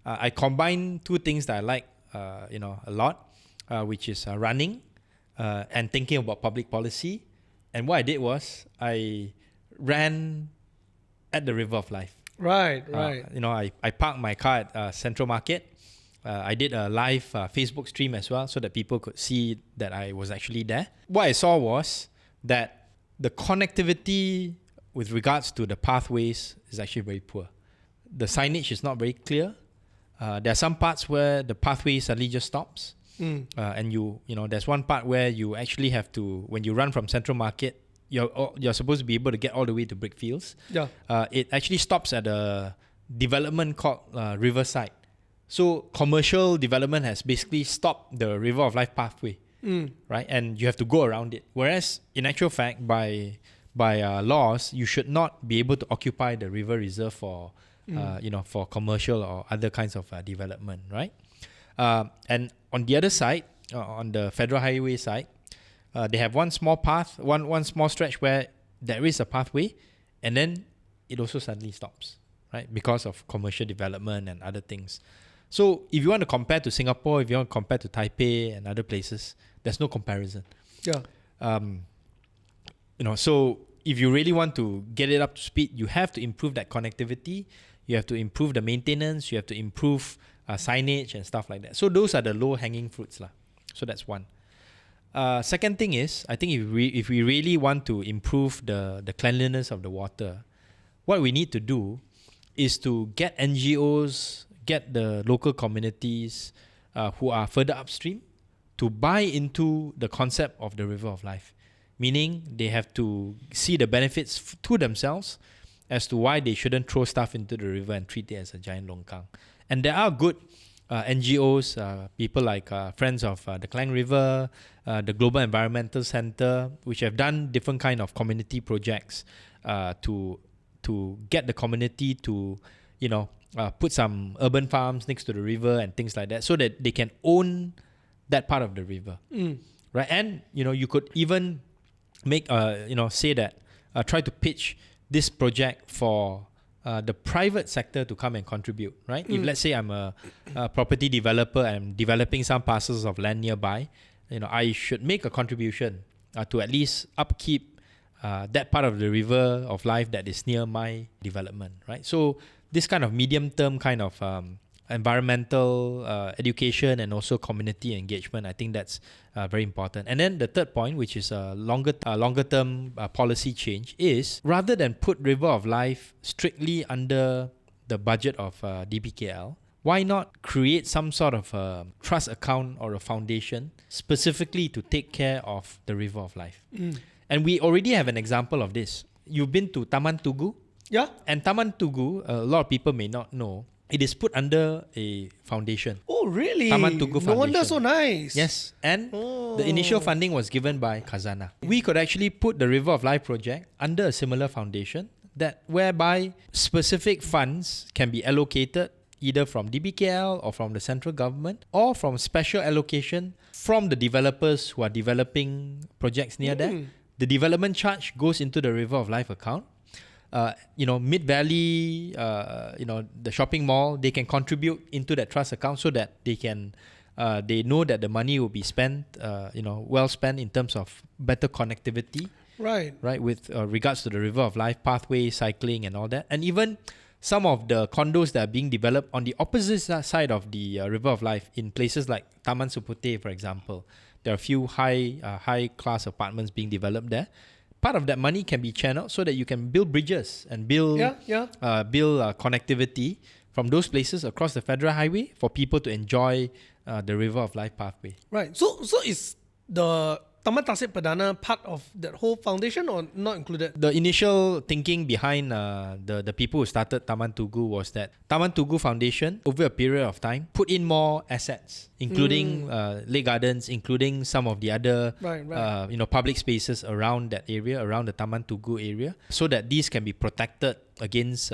I combined two things that I like, a lot, which is running and thinking about public policy. And what I did was I ran at the River of Life. Right. I parked my car at Central Market. I did a live Facebook stream as well so that people could see that I was actually there. What I saw was that the connectivity with regards to the pathways is actually very poor. The signage is not very clear. There are some parts where the pathway suddenly just stops. And there's one part where you actually have to, when you run from Central Market, you're supposed to be able to get all the way to Brickfields. Yeah. It actually stops at a development called Riverside. So commercial development has basically stopped the River of Life pathway, right? And you have to go around it. Whereas in actual fact, by laws, you should not be able to occupy the river reserve for commercial or other kinds of development, right? And on the other side, on the Federal Highway side, they have one small path, one small stretch where there is a pathway, and then it also suddenly stops, right? Because of commercial development and other things. So if you want to compare to Singapore, if you want to compare to Taipei and other places, there's no comparison. Yeah. So if you really want to get it up to speed, you have to improve that connectivity. You have to improve the maintenance. You have to improve signage and stuff like that. So those are the low-hanging fruits. So that's one. Second thing is, I think if we really want to improve the cleanliness of the water, what we need to do is to get NGOs, get the local communities who are further upstream to buy into the concept of the River of Life. Meaning they have to see the benefits to themselves as to why they shouldn't throw stuff into the river and treat it as a giant longkang. And there are good NGOs, people like Friends of the Klang River, the Global Environmental Center, which have done different kind of community projects to get the community to, put some urban farms next to the river and things like that, so that they can own that part of the river, right? And you could even make say that try to pitch this project for the private sector to come and contribute, right? If let's say I'm a property developer and I'm developing some parcels of land nearby, I should make a contribution to at least upkeep that part of the River of Life that is near my development, right? So this kind of medium-term kind of environmental education and also community engagement, I think that's very important. And then the third point, which is a longer-term policy change, is rather than put River of Life strictly under the budget of DBKL, why not create some sort of a trust account or a foundation specifically to take care of the River of Life? And we already have an example of this. You've been to Taman Tugu? Yeah. And Taman Tugu, a lot of people may not know, it is put under a foundation. Oh, really? Taman Tugu Foundation. No wonder so nice. Yes. And the initial funding was given by Khazanah. We could actually put the River of Life project under a similar foundation whereby specific funds can be allocated either from DBKL or from the central government or from special allocation from the developers who are developing projects near there. The development charge goes into the River of Life account. Mid-Valley, the shopping mall, they can contribute into that trust account so that they know that the money will be spent, well spent in terms of better connectivity. Right, with regards to the River of Life pathway, cycling and all that. And even some of the condos that are being developed on the opposite side of the River of Life in places like Taman Supute, for example. There are a few high class apartments being developed there. Part of that money can be channeled so that you can build bridges and build connectivity from those places across the Federal Highway for people to enjoy the River of Life pathway. Right. So is the Taman Tasik Perdana part of that whole foundation or not included? The initial thinking behind the people who started Taman Tugu was that Taman Tugu Foundation, over a period of time, put in more assets, including lake gardens, including some of the other public spaces around that area, around the Taman Tugu area, so that these can be protected against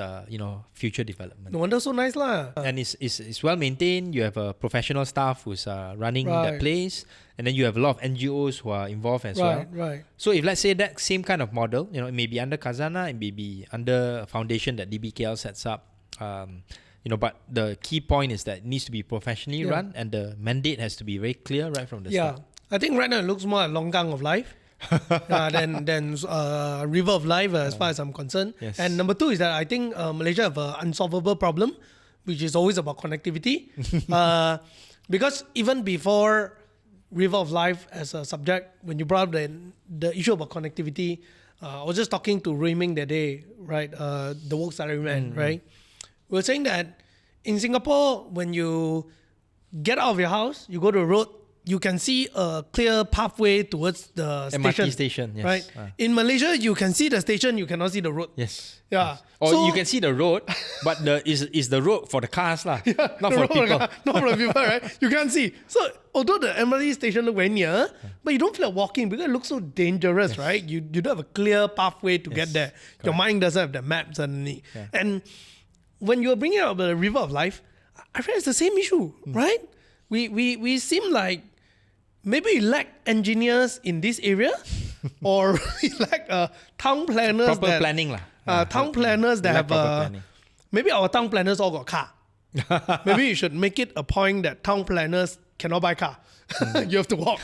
future development. No wonder so nice lah. And it's well maintained. You have a professional staff who's running that place, and then you have a lot of NGOs who are involved as well. Right. So if let's say that same kind of model, it may be under Khazanah, it may be under a foundation that DBKL sets up. But the key point is that it needs to be professionally run, and the mandate has to be very clear right from the start. I think right now it looks more like Longgang of Life. than River of Life as far as I'm concerned. Yes. And number two is that I think Malaysia have an unsolvable problem, which is always about connectivity. Because even before River of Life as a subject, when you brought up the issue about connectivity, I was just talking to Rayming that day, right? The work salaryman, right? We were saying that in Singapore, when you get out of your house, you go to a road, you can see a clear pathway towards the MRT station, yes. Right? In Malaysia, you can see the station, you cannot see the road. Yes. Yeah. Yes. Or you can see the road, but is the road for the cars lah, not for the people. Not for the people, right? You can't see. So although the MRT station look very near, but you don't feel like walking because it looks so dangerous, right? You don't have a clear pathway to get there. Correct. Your mind doesn't have the map suddenly. Yeah. And when you're bringing up the River of Life, I feel it's the same issue, right? We seem like maybe we lack engineers in this area, or we lack town planners. Proper planning lah. Town planners that have maybe our town planners all got car. Maybe you should make it a point that town planners cannot buy car. You have to walk.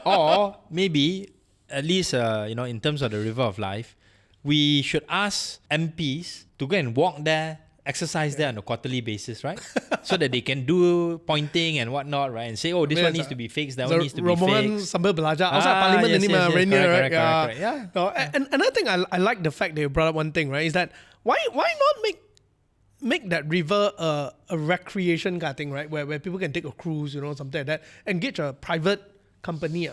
Or maybe at least in terms of the River of Life, we should ask MPs to go and walk there, exercise there on a quarterly basis, right? So that they can do pointing and whatnot, right? And say, oh, this one needs to be fixed, that one needs to be fixed. Sambil belajar outside Parliament correct. Yeah. No, and another thing I like the fact that you brought up one thing, right? Is that why not make that river a recreation kind of thing, right? Where people can take a cruise, something like that, engage a private company.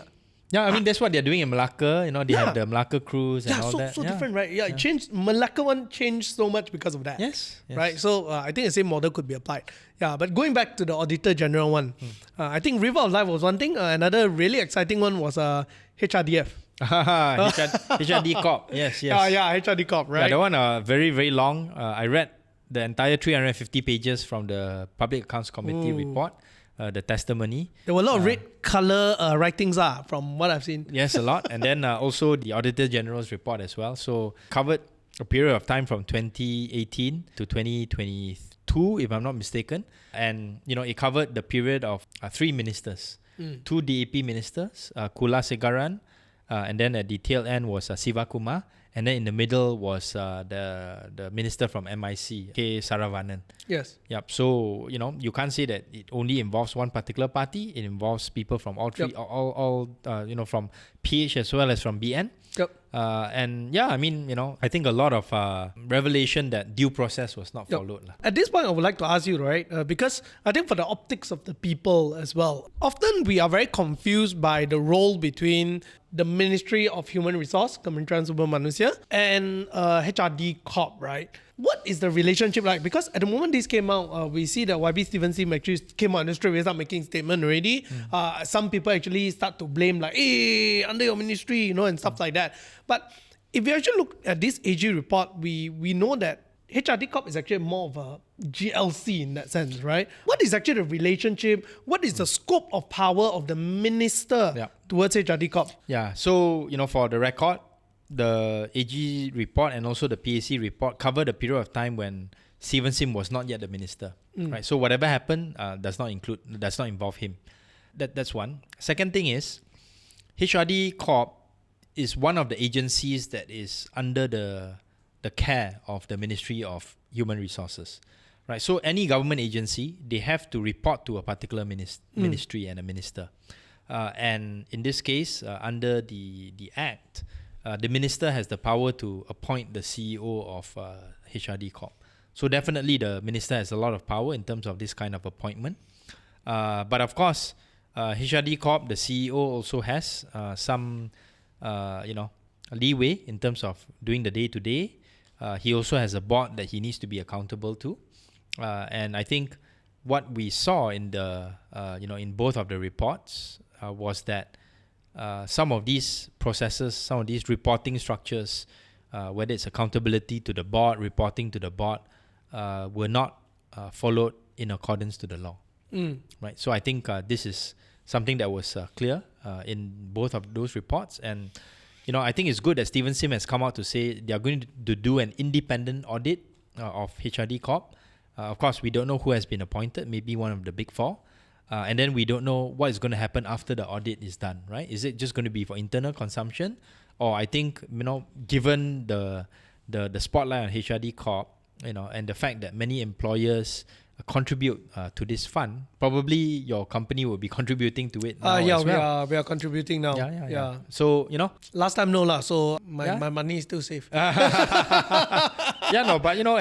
Yeah, I mean, that's what they're doing in Malacca. They have the Malacca cruise and all that. So different, right? Yeah, it changed. Malacca one changed so much because of that. Yes. Right? So I think the same model could be applied. Yeah, but going back to the Auditor General one, I think River of Life was one thing. Another really exciting one was HRDF. HRD Corp. Yes. Yeah, HRD Corp, right? Yeah, the one very, very long. I read the entire 350 pages from the Public Accounts Committee report. The testimony. There were a lot of red color writings from what I've seen. Yes, a lot. And then also the Auditor General's report as well. So covered a period of time from 2018 to 2022, if I'm not mistaken. And, it covered the period of 3 ministers. 2 DAP ministers, Kula Segaran, and then at the tail end was Siva Kumar. And then in the middle was the minister from MIC, K. Saravanan. Yes. Yep. So, you can't say that it only involves one particular party. It involves people from all three, all from PH as well as from BN. Yep. And yeah, I mean, I think a lot of revelation that due process was not followed. At this point, I would like to ask you, right? Because I think for the optics of the people as well, often we are very confused by the role between the Ministry of Human Resource, Kementerian Sumber Manusia, and HRD Corp, right? What is the relationship like? Because at the moment this came out, we see that YB Steven Sim actually came out and straight away start making statement already. Some people actually start to blame like, hey, under your ministry, and stuff like that. But if you actually look at this AG report, we know that HRD Corp is actually more of a GLC in that sense, right? What is actually the relationship? What is the scope of power of the minister towards HRD Corp? Yeah, so, for the record, the AG report and also the PAC report covered a period of time when Steven Sim was not yet the minister, right? So whatever happened does not involve him. That's one. Second thing is, HRD Corp is one of the agencies that is under the the care of the Ministry of Human Resources. Right, so any government agency, they have to report to a particular ministry and a minister. And in this case, under the Act, the minister has the power to appoint the CEO of HRD Corp. So definitely the minister has a lot of power in terms of this kind of appointment. But of course, HRD Corp, the CEO also has some, leeway in terms of doing the day-to-day. He also has a board that he needs to be accountable to. And I think what we saw in the in both of the reports was that some of these processes, some of these reporting structures, whether it's accountability to the board, reporting to the board, were not followed in accordance to the law. Right. So I think this is something that was clear in both of those reports. And I think it's good that Stephen Sim has come out to say they are going to do an independent audit of HRD Corp. Of course, we don't know who has been appointed, maybe one of the big four. And then we don't know what is going to happen after the audit is done, right? Is it just going to be for internal consumption? Or I think, given the spotlight on HRD Corp, and the fact that many employers contribute to this fund, probably your company will be contributing to it now as well. we are contributing now. Yeah. So, Last time no lah, so my money is still safe. But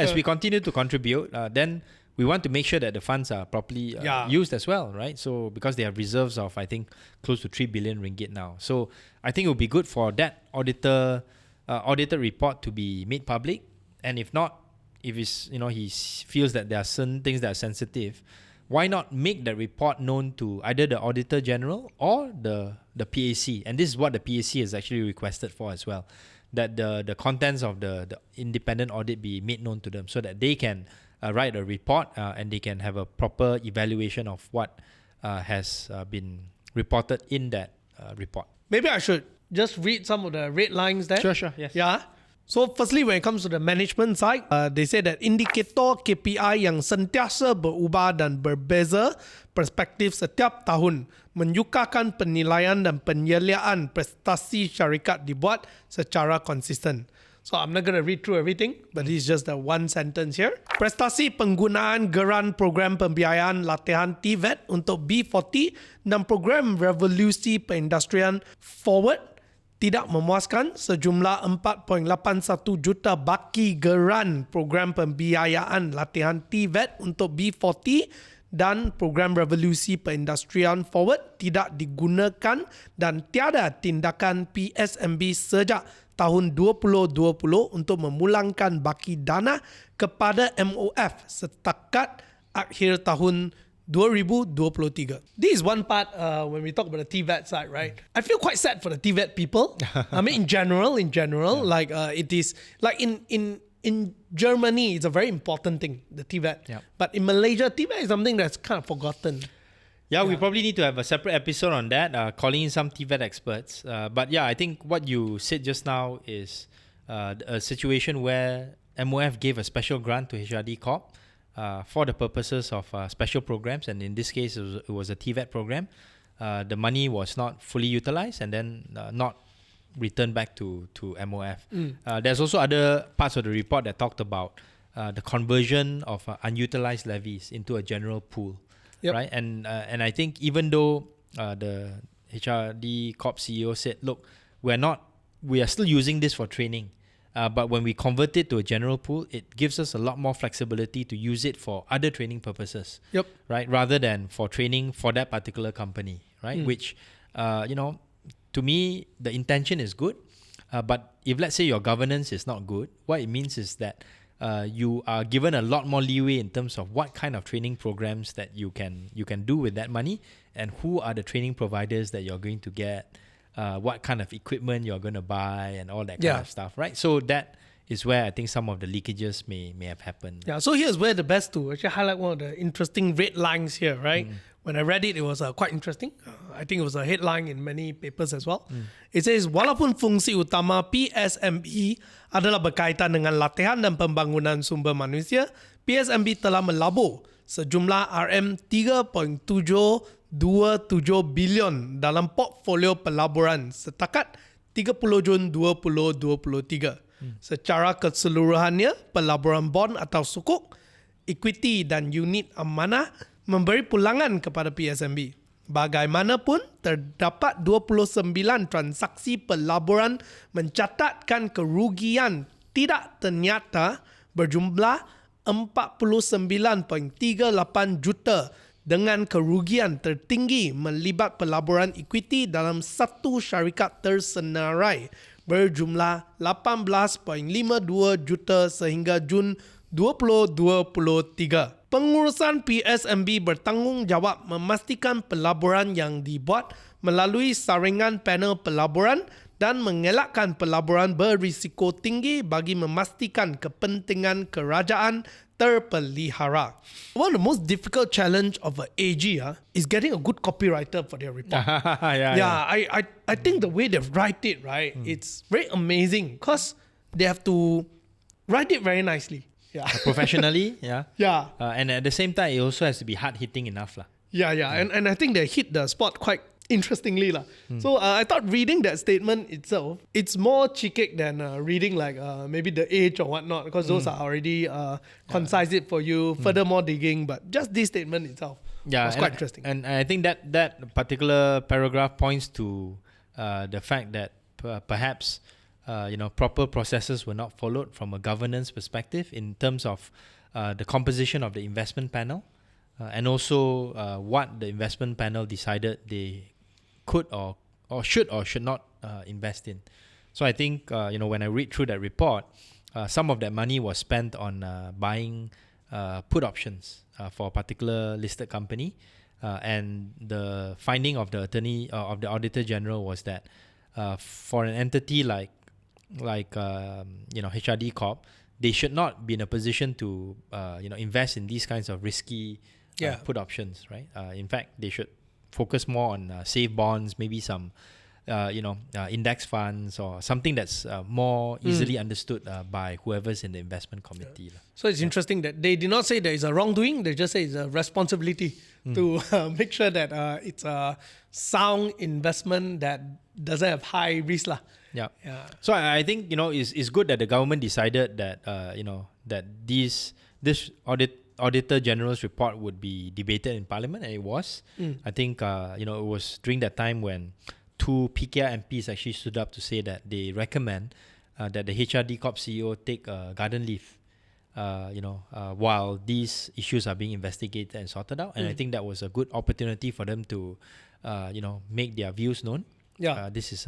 as we continue to contribute, then we want to make sure that the funds are properly used as well, right? So because they have reserves of, I think, close to 3 billion ringgit now. So I think it would be good for that audited report to be made public. And if not, if it's, he feels that there are certain things that are sensitive, why not make the report known to either the Auditor General or the PAC? And this is what the PAC has actually requested for as well, that the contents of the independent audit be made known to them so that they can write a report and they can have a proper evaluation of what has been reported in that report. Maybe I should just read some of the red lines there. Sure, yes. Yeah. So firstly, when it comes to the management side, they say that indikator KPI yang sentiasa berubah dan berbeza perspektif setiap tahun menyukarkan penilaian dan penyeliaan prestasi syarikat dibuat secara konsisten. So I'm not going to read through everything, but it's just the one sentence here. Prestasi penggunaan geran program pembiayaan latihan TVET untuk B40 dan program revolusi perindustrian Forward tidak memuaskan. Sejumlah 4.81 juta baki geran program pembiayaan latihan TVET untuk B40 dan program revolusi perindustrian Forward tidak digunakan dan tiada tindakan PSMB sejak tahun 2020 untuk memulangkan baki dana kepada MOF setakat akhir tahun 2023. This is one part when we talk about the TVET side, right? I feel quite sad for the TVET people. I mean, in general, like it is like in Germany, it's a very important thing, the TVET. Yeah. But in Malaysia, TVET is something that's kind of forgotten. Yeah, we probably need to have a separate episode on that, calling in some TVET experts. But yeah, I think what you said just now is a situation where MOF gave a special grant to HRD Corp for the purposes of special programs, and in this case, it was a TVET program. The money was not fully utilized and then not returned back to MOF. There's also other parts of the report that talked about the conversion of unutilized levies into a general pool. Yep. Right, and I think even though the HRD Corp CEO said, look, we are still using this for training, but when we convert it to a general pool, it gives us a lot more flexibility to use it for other training purposes. Yep. Right, rather than for training for that particular company. Right, which to me the intention is good, but if let's say your governance is not good, what it means is that you are given a lot more leeway in terms of what kind of training programs that you can do with that money, and who are the training providers that you're going to get, what kind of equipment you're going to buy, and all that kind of stuff, right? So that is where I think some of the leakages may have happened. Yeah. So here's where the best to actually highlight one of the interesting red lines here, right? When I read it, it was quite interesting. I think it was a headline in many papers as well. It says, walaupun fungsi utama PSME adalah berkaitan dengan latihan dan pembangunan sumber manusia, PSMB telah melabur sejumlah RM3.727 bilion dalam portfolio pelaburan setakat 30 Jun 2023. Secara keseluruhannya, pelaburan bond atau sukuk, equity dan unit amanah memberi pulangan kepada PSMB. Bagaimanapun, terdapat 29 transaksi pelaburan mencatatkan kerugian tidak ternyata berjumlah 49.38 juta dengan kerugian tertinggi melibat pelaburan equity dalam satu syarikat tersenarai berjumlah 18.52 juta sehingga Jun 2023. Pengurusan PSMB bertanggungjawab memastikan pelaburan yang dibuat melalui saringan panel pelaburan dan mengelakkan pelaburan berisiko tinggi bagi memastikan kepentingan kerajaan terpelihara. One of the most difficult challenge of an AG is getting a good copywriter for their report. I think the way they write it, right, it's very amazing because they have to write it very nicely. Yeah. Professionally, yeah. Yeah. And at the same time, it also has to be hard-hitting enough. And I think they hit the spot quite interestingly. So I thought reading that statement itself, it's more cheeky than reading like maybe The Age or whatnot, because those are already concise it for you, furthermore digging, but just this statement itself was quite interesting. And I think that particular paragraph points to the fact that perhaps proper processes were not followed from a governance perspective in terms of the composition of the investment panel and also what the investment panel decided they could or should not invest in. So I think when I read through that report, some of that money was spent on buying put options for a particular listed company, and the finding of the attorney of the Auditor General was that for an entity like HRD Corp, they should not be in a position to invest in these kinds of risky put options, right? In fact, they should focus more on safe bonds, maybe some index funds or something that's more easily understood by whoever's in the investment committee. So it's interesting that they did not say there is a wrongdoing, they just say it's a responsibility to make sure that it's a sound investment that doesn't have high risk. Yeah. So I think it's good that the government decided that that this Auditor General's report would be debated in Parliament, and it was. I think it was during that time when two PKR MPs actually stood up to say that they recommend that the HRD Corp CEO take garden leave, while these issues are being investigated and sorted out. And I think that was a good opportunity for them to, make their views known. This is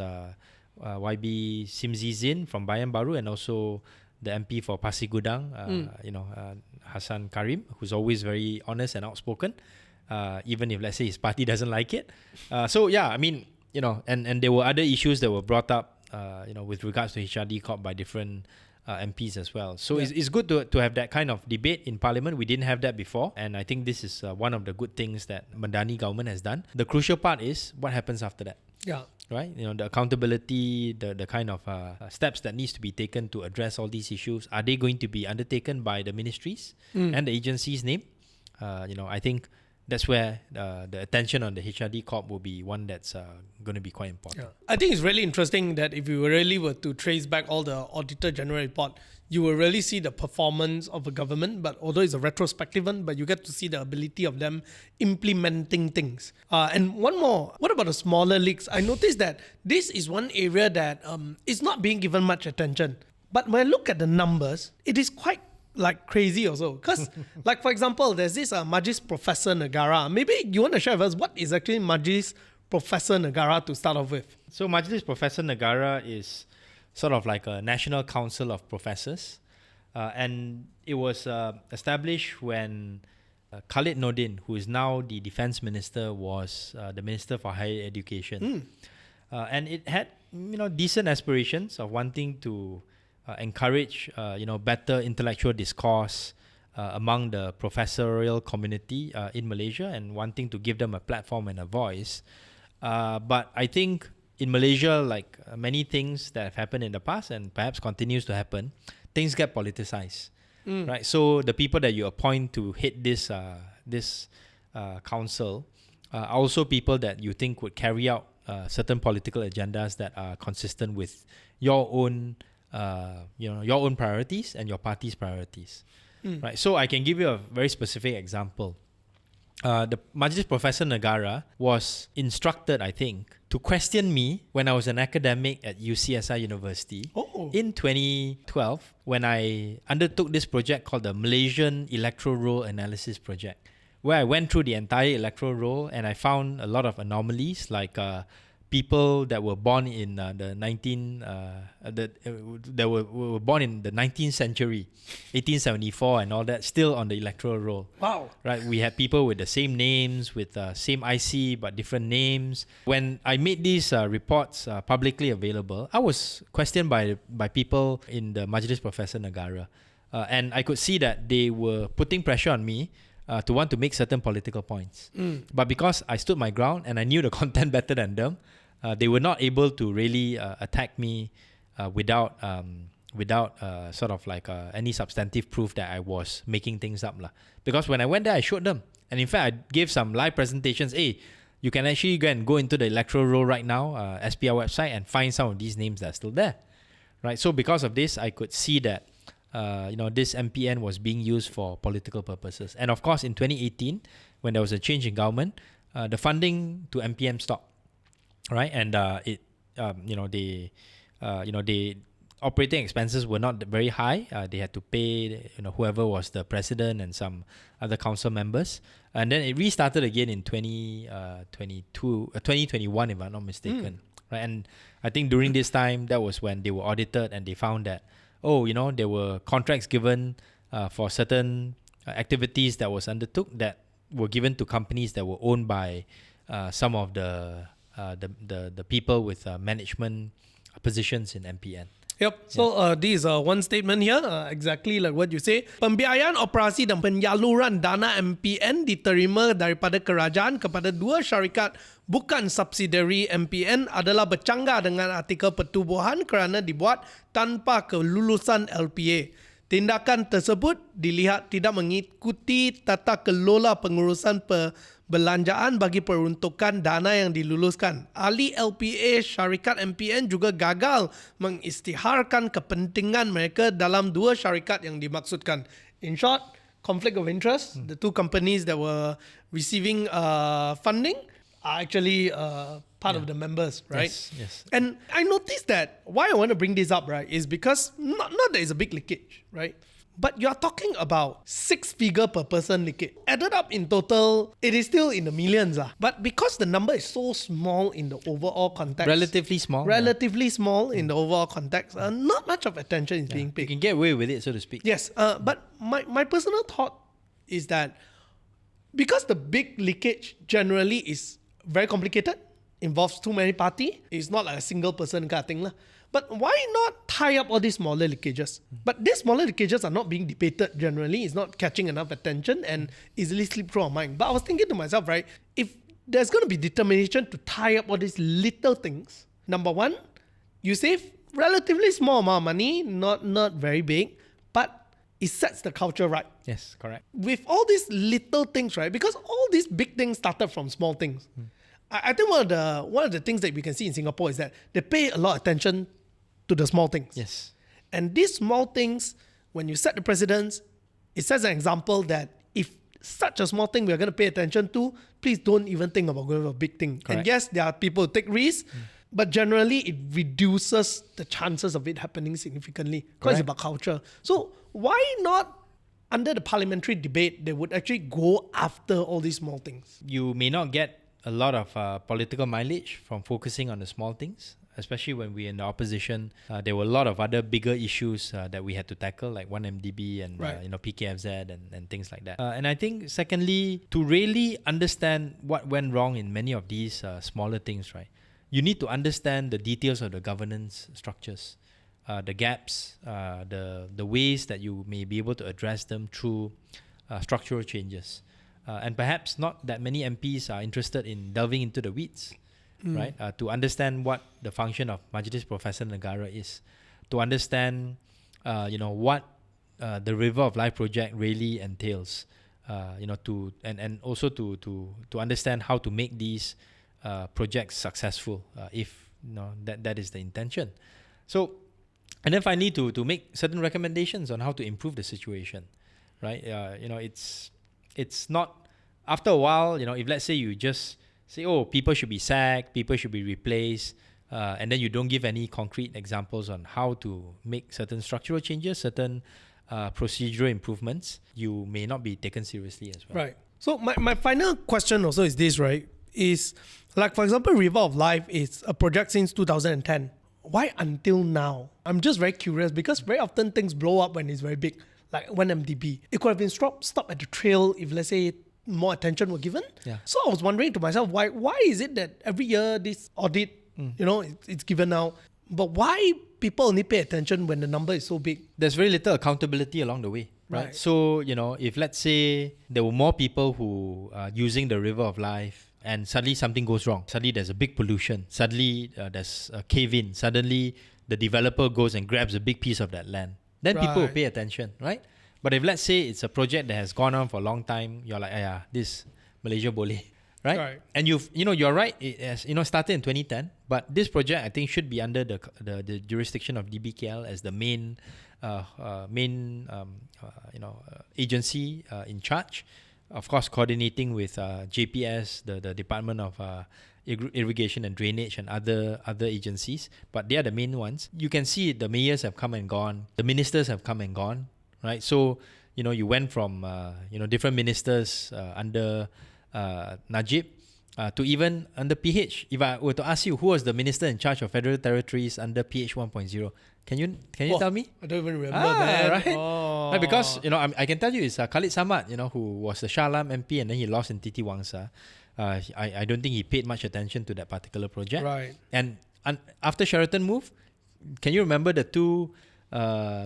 YB Simzizin from Bayan Baru, and also the MP for Pasir Gudang, Hassan Karim, who's always very honest and outspoken, even if, let's say, his party doesn't like it. And there were other issues that were brought up, with regards to HRD Corp by different MPs as well. So it's good to have that kind of debate in Parliament. We didn't have that before, and I think this is one of the good things that Madani government has done. The crucial part is what happens after that. Right? The accountability, the kind of steps that needs to be taken to address all these issues. Are they going to be undertaken by the ministries and the agencies named? I think that's where the attention on the HRD Corp will be one that's going to be quite important. I think it's really interesting that if you really were to trace back all the Auditor General report, you will really see the performance of a government, but although it's a retrospective one, but you get to see the ability of them implementing things. And one more, what about the smaller leaks? I noticed that this is one area that is not being given much attention. But when I look at the numbers, it is quite crazy also. Because for example, there's this Majlis Professor Negara. Maybe you want to share with us what is actually Majlis Professor Negara to start off with. So Majlis Professor Negara is sort of like a national council of professors. And it was established when Khalid Nordin, who is now the defense minister, was the minister for higher education. And it had, decent aspirations of wanting to encourage, better intellectual discourse among the professorial community in Malaysia, and wanting to give them a platform and a voice. But I think in Malaysia, like many things that have happened in the past and perhaps continues to happen, things get politicized, right? So the people that you appoint to head this council are also people that you think would carry out certain political agendas that are consistent with your own your own priorities and your party's priorities. Right. So I can give you a very specific example. The Majlis Professor Negara was instructed, I think, to question me when I was an academic at UCSI University in 2012 when I undertook this project called the Malaysian Electoral Roll Analysis Project, where I went through the entire electoral roll and I found a lot of anomalies like people that were born in that were born in the 19th century, 1874 and all that, still on the electoral roll. Wow. Right, we had people with the same names, with same IC but different names. When I made these reports publicly available, I was questioned by people in the Majlis Professor Negara, and I could see that they were putting pressure on me to want to make certain political points. But because I stood my ground and I knew the content better than them, they were not able to really attack me without sort of like any substantive proof that I was making things up. Because when I went there, I showed them. And in fact, I gave some live presentations. Hey, you can actually go into the electoral roll right now, SPR website, and find some of these names that are still there. Right. So because of this, I could see that this MPN was being used for political purposes. And of course, in 2018, when there was a change in government, the funding to MPN stopped. Right, and the operating expenses were not very high. They had to pay whoever was the president and some other council members, and then it restarted again in 2021, if I'm not mistaken. Right, and I think during this time that was when they were audited and they found that there were contracts given for certain activities that was undertook that were given to companies that were owned by some of the people with management positions in MPN. Yep. So this is one statement here, exactly like what you say. Pembiayaan operasi dan penyaluran dana MPN diterima daripada kerajaan kepada dua syarikat bukan subsidiary MPN adalah bercanggah dengan artikel pertubuhan kerana dibuat tanpa kelulusan LPA. Tindakan tersebut dilihat tidak mengikuti tata kelola pengurusan belanjaan bagi peruntukan dana yang diluluskan. Ahli LPA syarikat MPN juga gagal mengisytiharkan kepentingan mereka dalam dua syarikat yang dimaksudkan. In short, conflict of interest. The two companies that were receiving funding are actually part of the members, right? Yes. And I noticed that why I want to bring this up, right, is because not that it's a big leakage, right? But you're talking about 6-figure per person leakage. Added up in total, it is still in the millions. But because the number is so small in the overall context. Relatively small in the overall context, not much of attention is being paid. You can get away with it, so to speak. Yes, but my personal thought is that because the big leakage generally is very complicated, involves too many parties, it's not like a single person kind of thing. But why not tie up all these smaller leakages? But these smaller leakages are not being debated generally. It's not catching enough attention and easily slip through our mind. But I was thinking to myself, right, if there's going to be determination to tie up all these little things, number one, you save relatively small amount of money, not very big, but it sets the culture right. Yes, correct. With all these little things, right, because all these big things started from small things. I think one of the things that we can see in Singapore is that they pay a lot of attention to the small things. Yes. And these small things, when you set the precedence, it sets an example that if such a small thing we are going to pay attention to, please don't even think about going for a big thing. Correct. And yes, there are people who take risks, but generally it reduces the chances of it happening significantly because it's about culture. So why not, under the parliamentary debate, they would actually go after all these small things? You may not get a lot of political mileage from focusing on the small things, especially when we're in the opposition. There were a lot of other bigger issues that we had to tackle, like 1MDB and PKFZ and things like that. And I think, secondly, to really understand what went wrong in many of these smaller things, right, you need to understand the details of the governance structures, the gaps, the ways that you may be able to address them through structural changes. And perhaps not that many MPs are interested in delving into the weeds, right? To understand what the function of Majlis Professor Negara is, to understand, what the River of Life project really entails, and also to understand how to make these projects successful, if that is the intention. So And then finally, to make certain recommendations on how to improve the situation, right? It's not, after a while, if let's say you just say, oh, people should be sacked, people should be replaced, and then you don't give any concrete examples on how to make certain structural changes, certain procedural improvements, you may not be taken seriously as well. Right. So my final question also is this, right? Is like, for example, River of Life is a project since 2010. Why until now? I'm just very curious because very often things blow up when it's very big, like 1MDB. It could have been stopped at the trail if, let's say, more attention were given. Yeah. So I was wondering to myself, why is it that every year this audit, it's given out, but why people only pay attention when the number is so big? There's very little accountability along the way. Right. So, if let's say there were more people who are using the River of Life and suddenly something goes wrong, suddenly there's a big pollution, suddenly there's a cave-in, suddenly the developer goes and grabs a big piece of that land, then people will pay attention, right? But if let's say it's a project that has gone on for a long time, you're like, this Malaysia boleh, right? And you're right, it has, started in 2010, but this project I think should be under the jurisdiction of DBKL as the main agency in charge. Of course, coordinating with JPS, the Department of Irrigation and Drainage, and other agencies, but they are the main ones. You can see the mayors have come and gone, the ministers have come and gone, right? So you went from different ministers under Najib to even under PH. If I were to ask you who was the minister in charge of Federal Territories under PH 1.0, can you tell me? I don't even remember that. Right? Oh. Right, because I can tell you it's Khalid Samad, who was the Shah Alam MP and then he lost in Titi Wangsa. I don't think he paid much attention to that particular project. Right. And after Sheraton moved, can you remember the two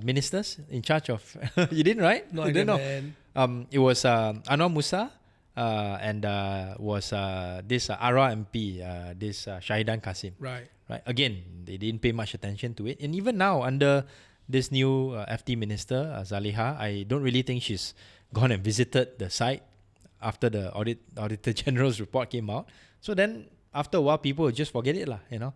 ministers in charge of? You didn't, right? No, you I didn't know. Man. It was Anwar Musa and was this Ara MP, this Shahidan Kasim. Right. Again, they didn't pay much attention to it. And even now, under this new FD minister, Zaliha, I don't really think she's gone and visited the site after the Auditor General's report came out. So then, after a while, people will just forget it,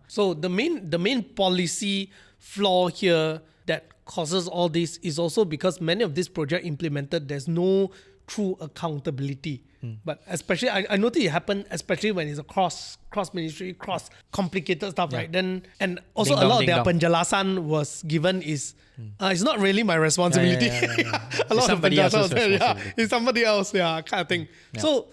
So the main policy flaw here that causes all this is also because many of these projects implemented, there's no true accountability. But especially, I noticed it happened especially when it's a cross ministry, complicated stuff, right? Then and also a lot of their penjelasan was given is it's not really my responsibility. A lot of penjelasan was it's somebody else, kind of thing. Yeah. So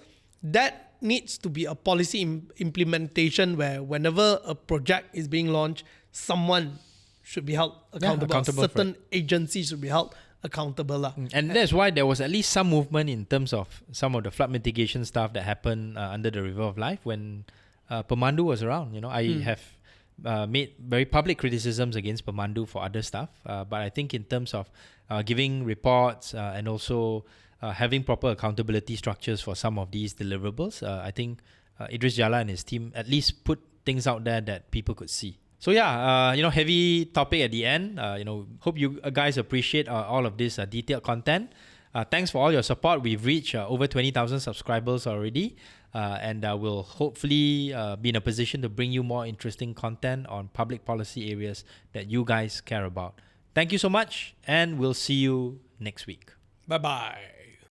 that needs to be a policy implementation where whenever a project is being launched, someone should be held accountable. Certain agencies should be held accountable. And that's why there was at least some movement in terms of some of the flood mitigation stuff that happened under the River of Life when Pemandu was around. I have made very public criticisms against Pemandu for other stuff, but I think in terms of giving reports and also having proper accountability structures for some of these deliverables, I think Idris Jala and his team at least put things out there that people could see. So heavy topic at the end. Hope you guys appreciate all of this detailed content. Thanks for all your support. We've reached over 20,000 subscribers already, and we'll hopefully be in a position to bring you more interesting content on public policy areas that you guys care about. Thank you so much, and we'll see you next week. Bye-bye.